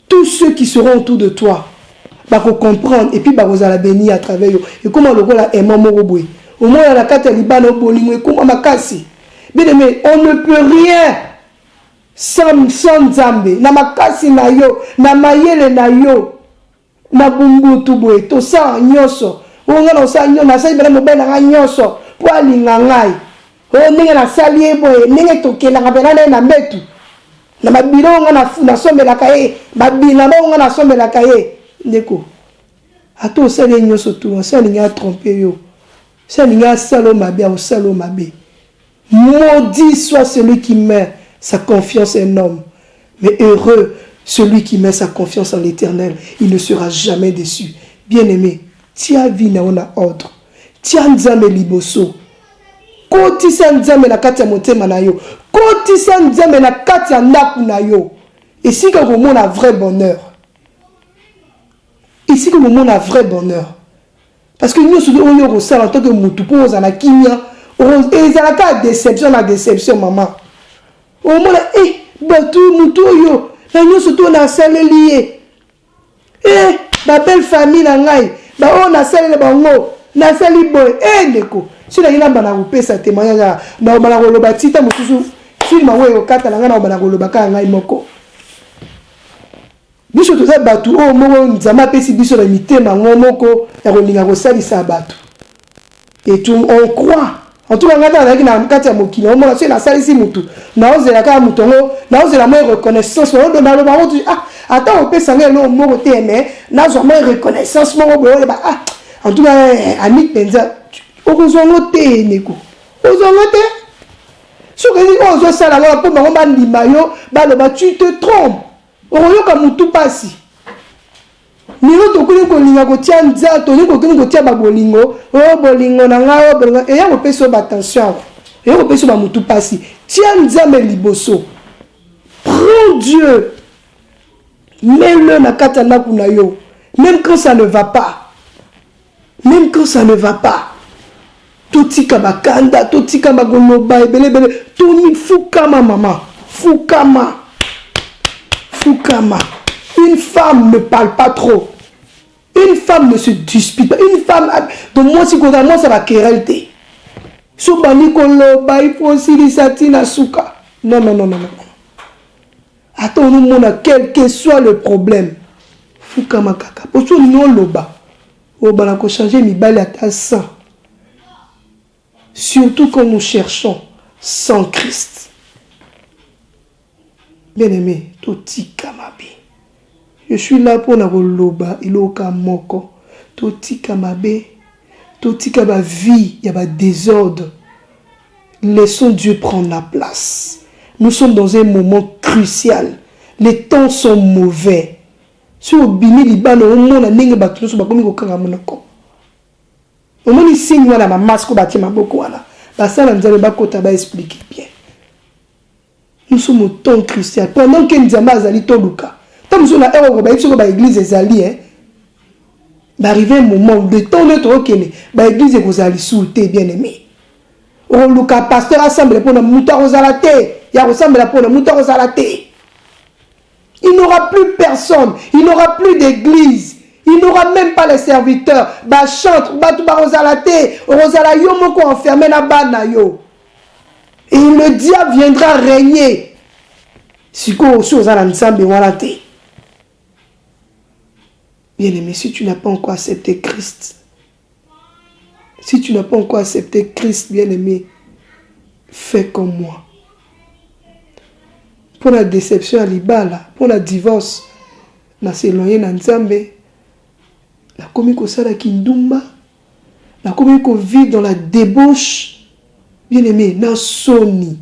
tous ceux qui seront autour de toi va comprendre et puis vous allez bénir à travers eux. Et comment le rôle est maman roboué. Au moins la carte libano au bolingo et comment ma casse. Bien aimé, on ne peut rien sans Nzambe. Na makasi na yo, na mayele na yo, na bumbutu boy, to sa nyoso. O ngana sa nyo na sa ibele mobile na nyoso. Po alinga ngai. O ninga na salie boy, ninga to kela ngabela na metu. Na mabilo ngana na sombe la kaye, babila ba ngana sombe la kaye. Ndeko. Ato sali nyoso tu, sa ninga tromper yo. Sa ninga salo mabe au salo mabe. Maudit soit celui qui met sa confiance en homme. Mais heureux celui qui met sa confiance en l'Éternel. Il ne sera jamais déçu. Bien-aimé, tia vina on a ordre. Tia nzame liboso. Koti sa nzame na kati ya motema na yo. Koti sa nzame na kati ya ndaku na yo. Ici que vous montrez un vrai bonheur. Ici que vous montrez un vrai bonheur. Parce que nous sommes en tant que moutou pour nous en kimia. Et ils ont la déception, la déception, maman. Au moins, batou, moutou, yo. Nous sommes en salle liée. Ma belle famille, on a salle bango. Na salle boy. Neko. Si la yina banagoupe sa témoignage, na banagolo batita, moussou. Si ma ouais au kata, na banagolo baka ngai moko. Biso to za batou, oh, mo nzama pesi biso na mitema ngomoko, ya kolinga ko salisa batou. Et tout, on croit. En tout cas, on a dit que on a dit salisi mutu. Na ozela ka mutongo, na ozela mo reconnaissance. On donne le baron ah, attends, on peut s'en aller au mot mais na zo mo reconnaissance mo ah. En tout cas, Annick Penza, okozongote neko. Okozongote. Sur que ozo sala ba po ba ndima yo, ba lo ba tu te trompes. Oyoka mutu pasi. Nino to kuni ko linga ko tia nzato, ni ko kuni ko tia ba bolingo, o bolingo na nga o bolingo, e ya ko peso ba attention. E ya ko peso ba mutu pasi. Tia nzame liboso. Prends Dieu. Mets-le na kata na kuna yo. Même quand ça ne va pas. Même quand ça ne va pas. Totika bakanda, totika bagoloba ebele bele, toni fukama maman. Fukama. Fukama. Une femme ne parle pas trop. Une femme ne se dispute pas. Une femme, de moi, si moi, ça va querelle. Soubani koloba, il faut aussi les satina souka. Non, non, non, non, non. Attends-nous, quel que soit le problème. Fukama kaka. Pour ça, nous, loba. On va changer mi balle à ta sang. Surtout quand nous cherchons sans Christ. Bien-aimé, toti kamabi. Je suis là pour la loba, iloka moko. Toti kamabe, toti kama vie, il y a pas désordre. Laissons Dieu prendre la place. Nous sommes dans un moment crucial. Les temps sont mauvais. Si au bini libano, au monde a n'engue battu sur bakomi ko kanga monoko. Au monde ici nous a ma masque bâti ma boko wana. Basa na nzale bakota ba expliquer bien. Nous sommes au temps crucial. Pendant que nous avons azali toluka. Tant nous sommes là, on va être sur l'église ezali hein. D'arriver un moment où le temps notre okene, ba église ezali souté bien aimé. On luka pasteur assemblé pour na muta rozalate, ya ressemble pour na muta rozalate. Il n'aura plus personne, il n'aura plus d'église. Il n'aura même pas les serviteurs. Ba chante, ba tu ba rozalate, rozala yo moko enfermé na bana yo. Et le diable viendra régner. Si bien aimé, si tu n'as pas encore accepté Christ, si tu n'as pas encore accepté Christ, bien aimé, fais comme moi. Pour la déception à l'Ibala, pour la divorce, na s'éloigner na Nzambe, La commis ko sala kindumba. La commis ko vit dans la débauche. Bien aimé, na soni.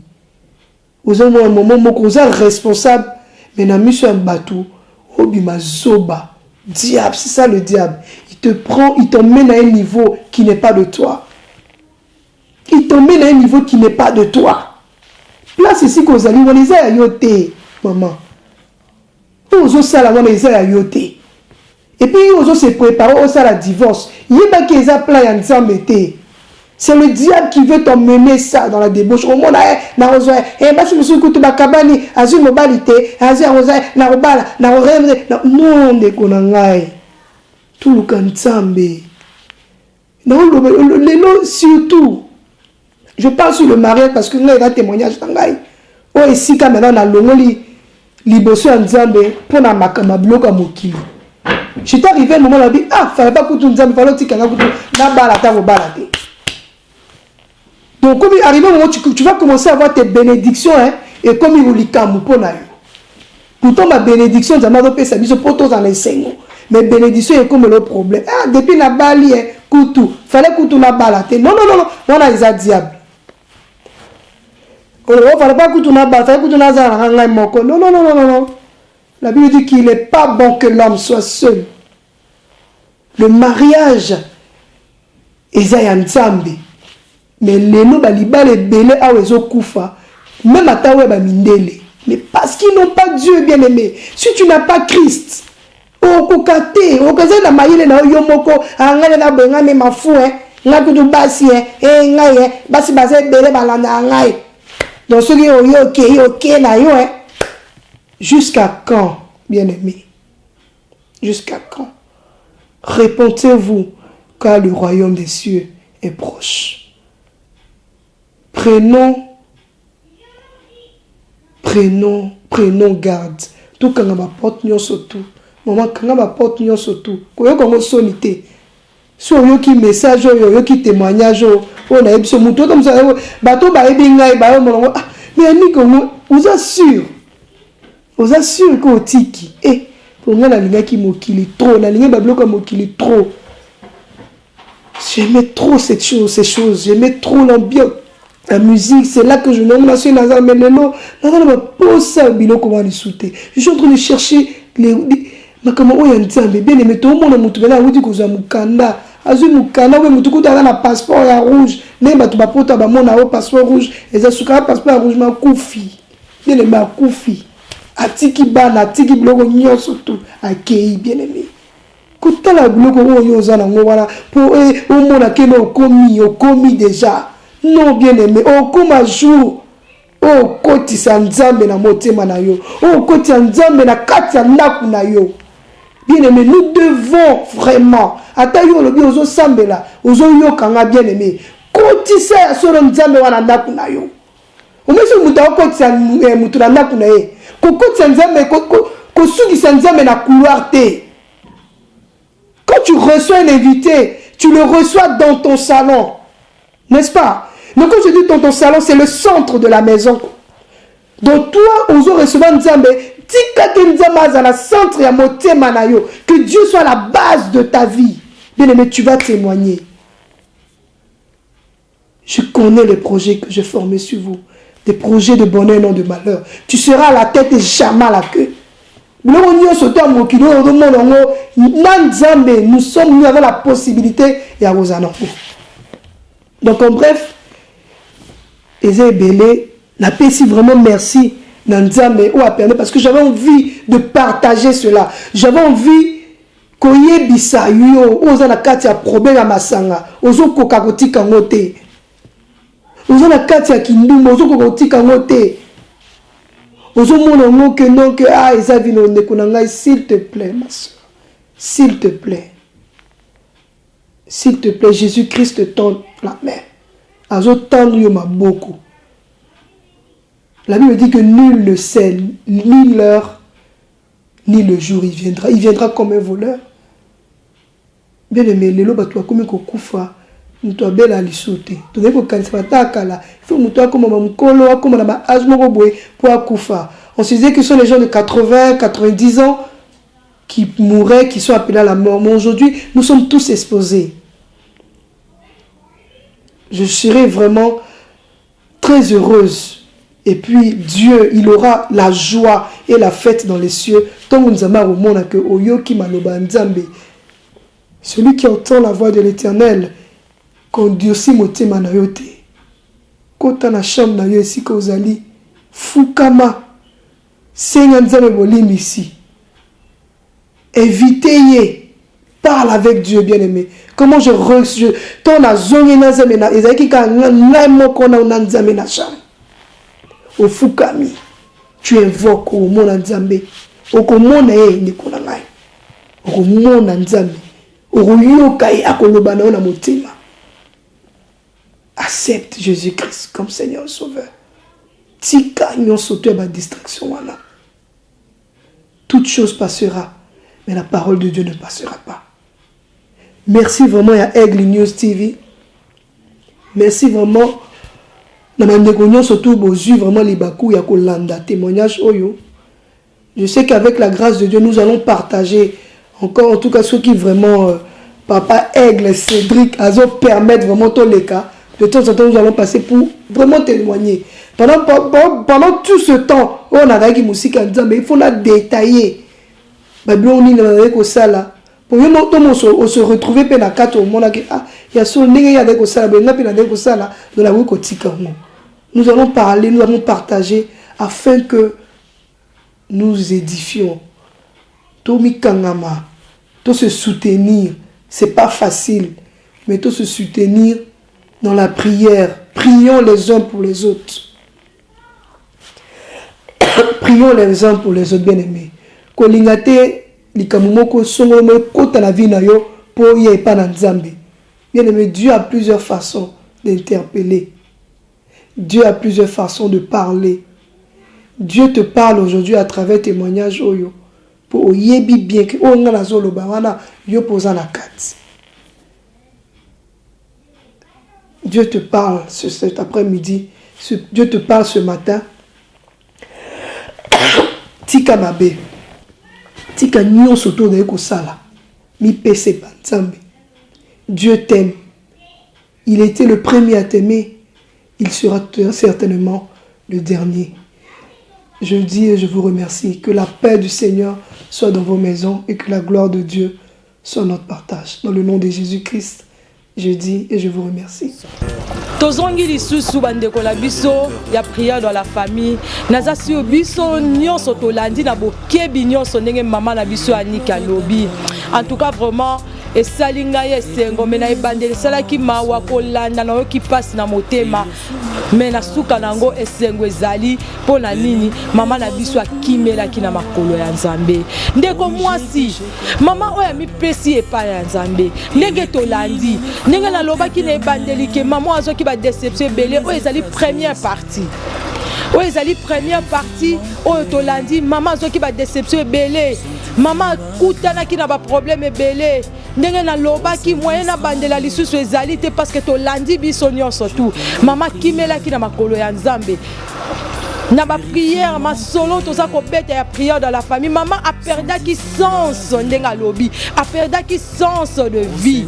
Vous avez un moment où vous êtes responsable, mais na mis sur un bateau. Obima zoba. Diable, c'est ça le diable. Il te prend, il t'emmène à un niveau qui n'est pas de toi. Il t'emmène à un niveau qui n'est pas de toi. Là, c'est ici que vous allez, on les a yoté, maman. Vous avez ça là, on les a yoté. Et puis, vous se préparer au ça la divorce. Il y a pas qu'ils a plein de c'est le diable qui veut t'emmener ça dans la débauche. Au monde, na rosa, eh, bah, si monsieur kutu bakabani, azu mobilité, azu rosa, na robala, na orem, non, ne konangai. Tout le kantambe. Non, le surtout. Je parle sur le mariage parce que nous avons un témoignage d'angai. Oh, ici, quand maintenant, on a l'ongoli, liboso en Zambé, pour na makamablo comme mokili. J'étais arrivé à un moment où on a dit, ah, fallait pas kutu Nzambe, fallait que tu na balata, robalate. Donc, comme il arrive au moment où tu vas commencer à avoir tes bénédictions, hein, et comme il vous lit comme pour naïo. Pourtant, ma bénédiction, ça m'a donné ça, mais pour tous en enseignant. Mais bénédiction est comme le problème. Ah, depuis la balie, coutou, fallait coutou la balate. Non, non, non, non, on a les diable. Il ne fallait pas coutou la balate, fallait coutou la zara, non, non, non, non, non, non. La Bible dit qu'il n'est pas bon que l'homme soit seul. Le mariage, Isaïe Nzambe. Mais les noms balibal et belé a oezo kufa même à ta web mindele mais parce qu'ils n'ont pas Dieu bien aimé. Si tu n'as pas Christ au kokate au kaza na mayele na yomoko angane na benga me mafu nga kudu basi ngai basi base belé balanda ngai donc ceux qui ont ok na yo jusqu'à quand bien aimé, jusqu'à quand? Répentez-vous car le royaume des cieux est proche. Prenons garde. Tout quand ma porte nyon surtout. Maman quand ma porte nyon surtout. Koyo comme sonité. So yo ki message yo ki témoignage on a ebso muto comme ça bateau ba ebinga ba yo molongo. Mais ni comme vous assure que otiki pour moi la ligne qui mokili trop la ligne ba bloka mokili trop. J'aimais trop ces choses, j'aimais trop l'ambiance. La musique, c'est là que je nomme la suite. Mais non, je suis en train de chercher les. Mais comment on y a un temps, bien aimé, tout le monde a montré là, on dit que vous avez Mukanda. Azu Mukanda, oui, tout le monde a un passeport rouge. Mais tu vas pas un passeport rouge. Et ça, c'est un passeport rouge, mais koufi. Bien aimé, koufi. Atiki bana, atiki blogo nyon surtout. Akei, bien aimé. Quand tu as le blogo, on y a un pour au monde à quel on commis déjà. Non, bien aimé, comme un jour, koti sa nzambe na motema na yo, koti sa nzambe na kati ya ndaku na yo. Bien aimé, nous devons vraiment, ata yo lobi ozo sambela, ozo yokanga bien aimé, koti sa ya solo nzambe wana ndaku na yo. Omeso muta koti sa mutu na ndaku na ye, koti sa nzambe, kosuki sa nzambe na couloir te. Quand tu reçois un invité, tu le reçois dans ton salon, n'est-ce pas? Mais quand je dis dans ton salon, c'est le centre de la maison. Donc toi, on va recevoir Nzambe, centre ya motema na yo, que Dieu soit la base de ta vie. Bien aimé, tu vas témoigner. Je connais les projets que j'ai formés sur vous. Des projets de bonheur et non de malheur. Tu seras à la tête et jamais à la queue. Nous sommes nous avons la possibilité et à vos anneaux. Donc en bref, Ezebele n'a pas si vraiment merci Nzambe ou à permettre parce que j'avais envie de partager cela. J'avais envie koye bisa yo oza na kati ya problème ya masanga ozo koka kotika ngote. Ozo na kati ya kindumba ozo koka kotika ngote. Ozo mona ngo que non que ah ezavino ndeko na ngai s'il te plaît ma soeur. S'il te plaît. S'il te plaît, Jésus-Christ tend la main. Azo tendre yo maboko. La Bible dit que nul ne sait ni l'heure ni le jour il viendra. Il viendra comme un voleur. Bien aimé, lelo bato comme kokufa, muto abela lisute. To neko kanisa takala. Il faut muto comme mukolo, comme na ba âge moko boy pour akufa. On se disait que ce sont les gens de 80, 90 ans. qui mouraient, qui sont appelés à la mort. Mais aujourd'hui, nous sommes tous exposés. Je serai vraiment très heureuse. Et puis, Dieu, il aura la joie et la fête dans les cieux. Celui qui entend la voix de l'Éternel, kondiosi motema na yo te. Kota na chambre na yo esika ozali, fukama, senga nzambe bolimi ici. Évitez, parle avec Dieu bien-aimé. Comment je ton na zongi na nzambe na ezaki ka ngai moko na nzambe na chambre. Au fukami, tu invoques au mona nzambe. Okomona ye ndiko na ngai. Okomona nzambe. Okoyoka ye akoloba na yo na motema. Accepte Jésus-Christ comme Seigneur et Sauveur. Tika nyon sauté ma distraction wana. Toute chose passera, mais la parole de Dieu ne passera pas. Merci vraiment à Aigle News TV. Merci vraiment. Surtout vraiment les bakou ya kolanda témoignage oyo. Je sais qu'avec la grâce de Dieu, nous allons partager encore, en tout cas ceux qui vraiment Papa Aigle, Cédric, Azo permettent vraiment tous les cas. De temps en temps, nous allons passer pour vraiment témoigner. Pendant tout ce temps, on a dit mais il faut la détailler. Pour se retrouver dans la carte au monde, il y a ce nous allons parler, nous allons partager afin que nous édifions. Tomi Kangama, tout se soutenir, c'est pas facile, mais tout se soutenir dans la prière. Prions les uns pour les autres. Prions les uns pour les autres, bien-aimés. Kolingate likamumoko songome kota na vie na yo po ye pa na nzambe. Bien-aimé, Dieu a plusieurs façons d'interpeller. Dieu a plusieurs façons de parler. Dieu te parle aujourd'hui à travers témoignages oyo pour yebi bien que on a la zolo bawana yo posa na kat. Dieu te parle cet après-midi, Dieu te parle ce matin. Tika mabe. Tika nyon soto de ko sala. Mi pese pa nzambe. Dieu t'aime. Il était le premier à t'aimer. Il sera certainement le dernier. Je dis et je vous remercie. Que la paix du Seigneur soit dans vos maisons et que la gloire de Dieu soit notre partage. Dans le nom de Jésus-Christ, je dis et je vous remercie. Tozongi lisusu bandeko la biso ya prière dans la famille nazasi biso nyonso tolandi na bokebi nyonso ndenge mama na biso anika lobi. En tout cas vraiment et salinga yesengo mena ebandeli salaki mawa kolanda na yoki passe na motema mena suka nango esengo ezali pona nini mama na biso akimela kina makolo ya Nzambe ndeko mwasi mama oya mipesi epa ya Nzambe ndenge tolandi ndenge na lobaki na ebandeli ke mama azoki ba déception belé o ezali première partie. Oui, ezali première partie oyo tolandi mama azoki ba déception belé mama kutana ki na ba problème belé ndenge na lobaki moyen na bandela lisusu ezali te parce que tolandi biso nyonso tout mama kimela ki na makolo ya Nzambe na ba prière ma solo toza ko beta ya prière dans la famille maman a perdaki sens ndenga lobi a perdaki sens de vie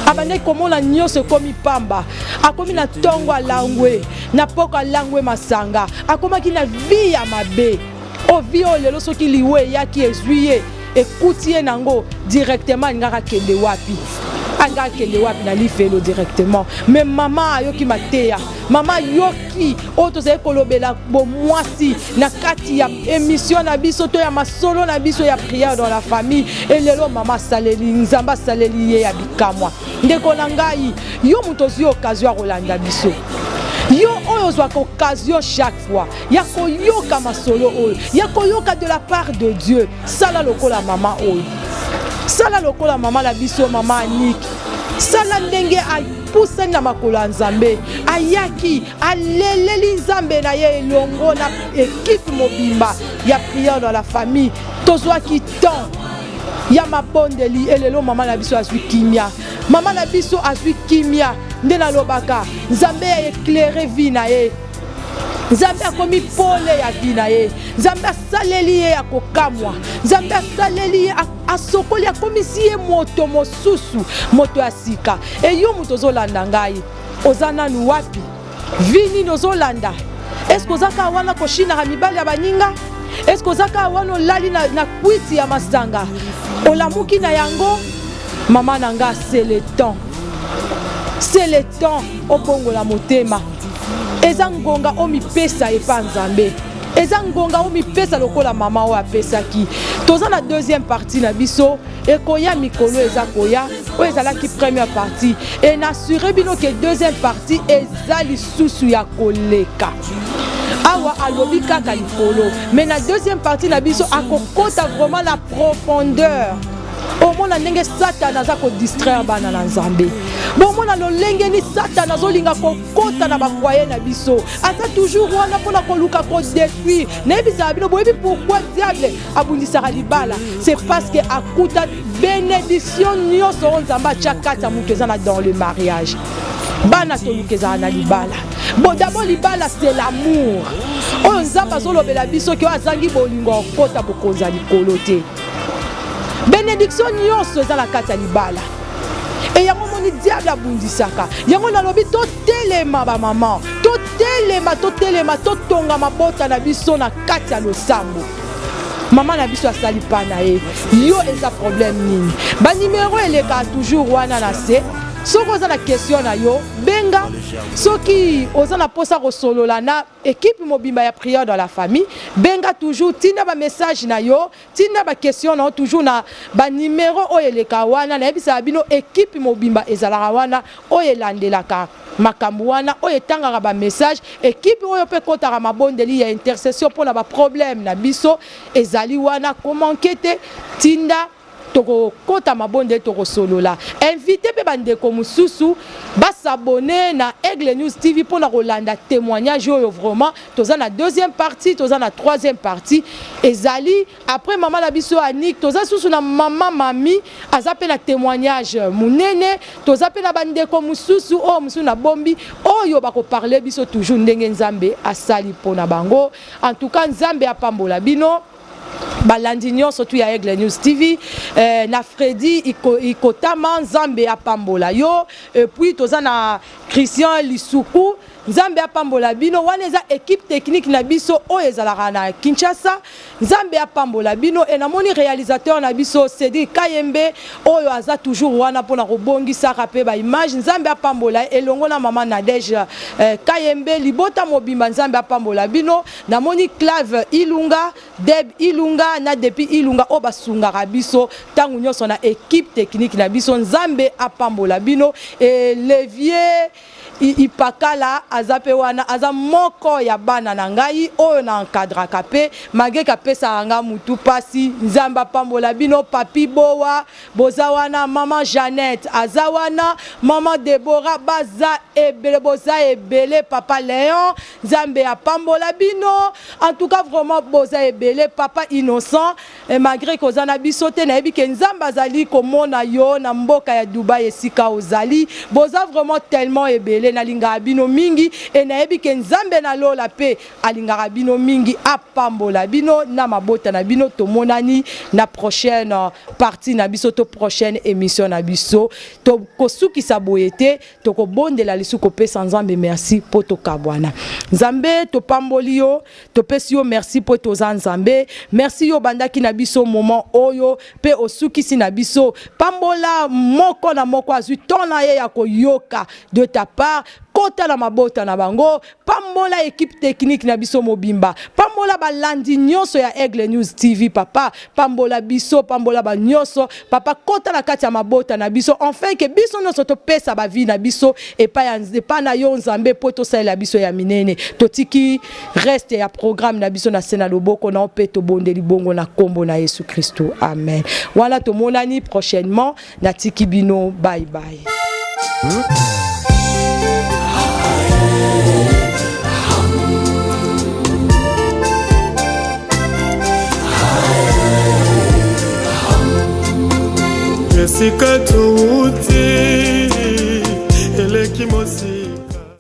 abane komona nyonso komi pamba akomi na tongo alangwe na poko alangwe masanga akomaki na vie ya mabe o vie o lelo soki liwe ya ki ezuye écoutier nango directement ngaka kende wapi anga kende wapi na lifelo directement mais maman ayoki mateya maman yoki oto ze kolobela bo mwasi na kati ya émission na biso to ya masolo na biso ya prière dans la famille et lelo mama saleli nzamba saleli ye ya bikamwa ndeko na ngai yo mutozi occasion rolanda biso yo oyo zwa occasion chaque fois ya koyoka masolo oyo ya koyoka de la part de Dieu sala lokola mama oyo sala lokola mama la biso mama Aniki sala ndenge apusa na makolo ya Nzambe ayaki aleleli Nzambe na ye elongo na équipe mobimba ya prière dans la famille tozwa ki temps ya mabondeli elelo mama na biso azwi kimia mama na biso azwi kimia nde na lobaka Nzambe a éclairé vie na ye Nzambe akomi pole ya bina ye. Nzambe asaleli ye ya kokamwa. Nzambe asaleli ye asokoli akomisi ye moto mosusu, moto ya sika. E yo moto ozolanda ngai, ozana nu wapi? Vini nozolanda. Est-ce que ozaka wana koshina ka mibali ya baninga? Est-ce que ozaka wana lali na kwiti ya masanga? Olamuki na yango? Maman nanga, c'est le temps. C'est le temps au bongo la motema. Ezangonga omi pesa epa Nzambe. Ezangonga omi pesa lokola mama o apesa ki. Toza na deuxième partie na biso ekoya mikolo ezakoya o ezalaki première partie et n'assurer bino que deuxième partie ezali susu ya koleka. Awa alobi kaka likolo mais na deuxième partie na biso akokota vraiment la profondeur. Au monde ndenge Satan aza ko distraire bana na Nzambe. Bon mona lolenge ni Satan azolinga kokota na bakwaye na biso. Ata toujours wana pona koluka ko détruire. Nebisa bino boyebi pourquoi diable abundisaka libala. C'est parce que akuta bénédiction nyonso Nzamba chakata mukeza na dans le mariage. Bana tolukeza na libala. Bon d'abord libala c'est l'amour. O Nzamba zolobela biso ke azangi bolingo kota bokonza likolo te. Bénédiction nyonso eza la kati ya libala. Et yango moni diable abundisaka. Yango nalobi to telema ba maman. To telema to tonga mabota na biso na kati ya losambo. Maman na biso asali pa na ye. Yo eza problème nini? Ba numéro eleka toujours wana na se. Soki oza na question na yo, benga. Soki oza na posa kosolola na équipe mobimba ya prière dans la famille, benga toujours tina ba message na yo, tina ba question na yo toujours na ba numéro oyeleka wana na yebisa bino équipe mobimba ezalaka wana oyelandelaka makambo wana oyetangaka ba message équipe oyo pe kotaka mabondeli ya intercession pour na ba problème na biso ezali wana comment kete tinda toko kota mabonde toko solola. Invité pe bandeko mususu ba s'abonner na Aigle News TV pour na rolanda témoignage yo vraiment toza na deuxième partie, toza na troisième partie ezali après maman la biso Anik toza susu na maman mami azape na témoignage munene toza pe na bandeko mususu o musu na bombi oyo bako parler biso toujours ndenge Nzambe asali pona bango. En tout cas Nzambe apambola bino balandi nyonso tu ya Aigle News TV na Freddy ikotama Nzambe apambola yo et puis toza na Christian Lisuku Nzambe apambola bino wana eza équipe technique na biso oyo ezalaka na Kinshasa Nzambe apambola bino et namoni réalisateur na biso Cédric Kayembe oyo aza toujours wana pona kobongisa pe ba image Nzambe apambola elongo na mama Nadège Kayembe libota mobimba Nzambe apambola bino namoni Clave Ilunga Deb Ilunga na depuis Ilunga o basungaka biso tangu nyonso na équipe technique na biso Nzambe apambola bino et Levier ipakala azape wana aza moko ya bana na ngai oyo na encadra kape mage kapesa anga mutu pasi Nzambe apambola bino papi bowa boza wana mama Jeannette aza wana mama Deborah baza ebele boza ebele papa Léon Nzambe apambola bino en tout cas vraiment boza ebele papa Innocent et malgré koza na biso te na yebi ke Nzambe azali komona yo na mboka ya Dubai esika ozali boza vraiment tellement ebele na linga bino mingi et na yebi ke Nzambe na lola pe alinga bino mingi apambola bino na mabota na bino tomonani na prochaine partie na biso to prochaine émission na biso to kosuki saboyete to ko bondela lisuko pesa Nzambe merci po to kabwana Nzambe to pamboli yo to pesi yo merci po to Nzambe merci yo bandaki na biso moment oyo pe osuki si na biso pambola moko na moko azui tona ye ya koyoka de ta part kota na mabota na bango pambola équipe technique na biso mobimba pambola balandi nyonso ya Aigle News TV papa pambola biso pambola ba nyonso papa kota na kati ya mabota na biso enfin que biso nyonso to pesa ba vie na biso et pas na yo Nzambe po to sala biso ya minene totiki reste ya programme na biso na sena loboko na opeto bondeli bongo na kombo na Yesu Kristo amen wala to monani prochainement na tiki bino bye bye. Jessica Touti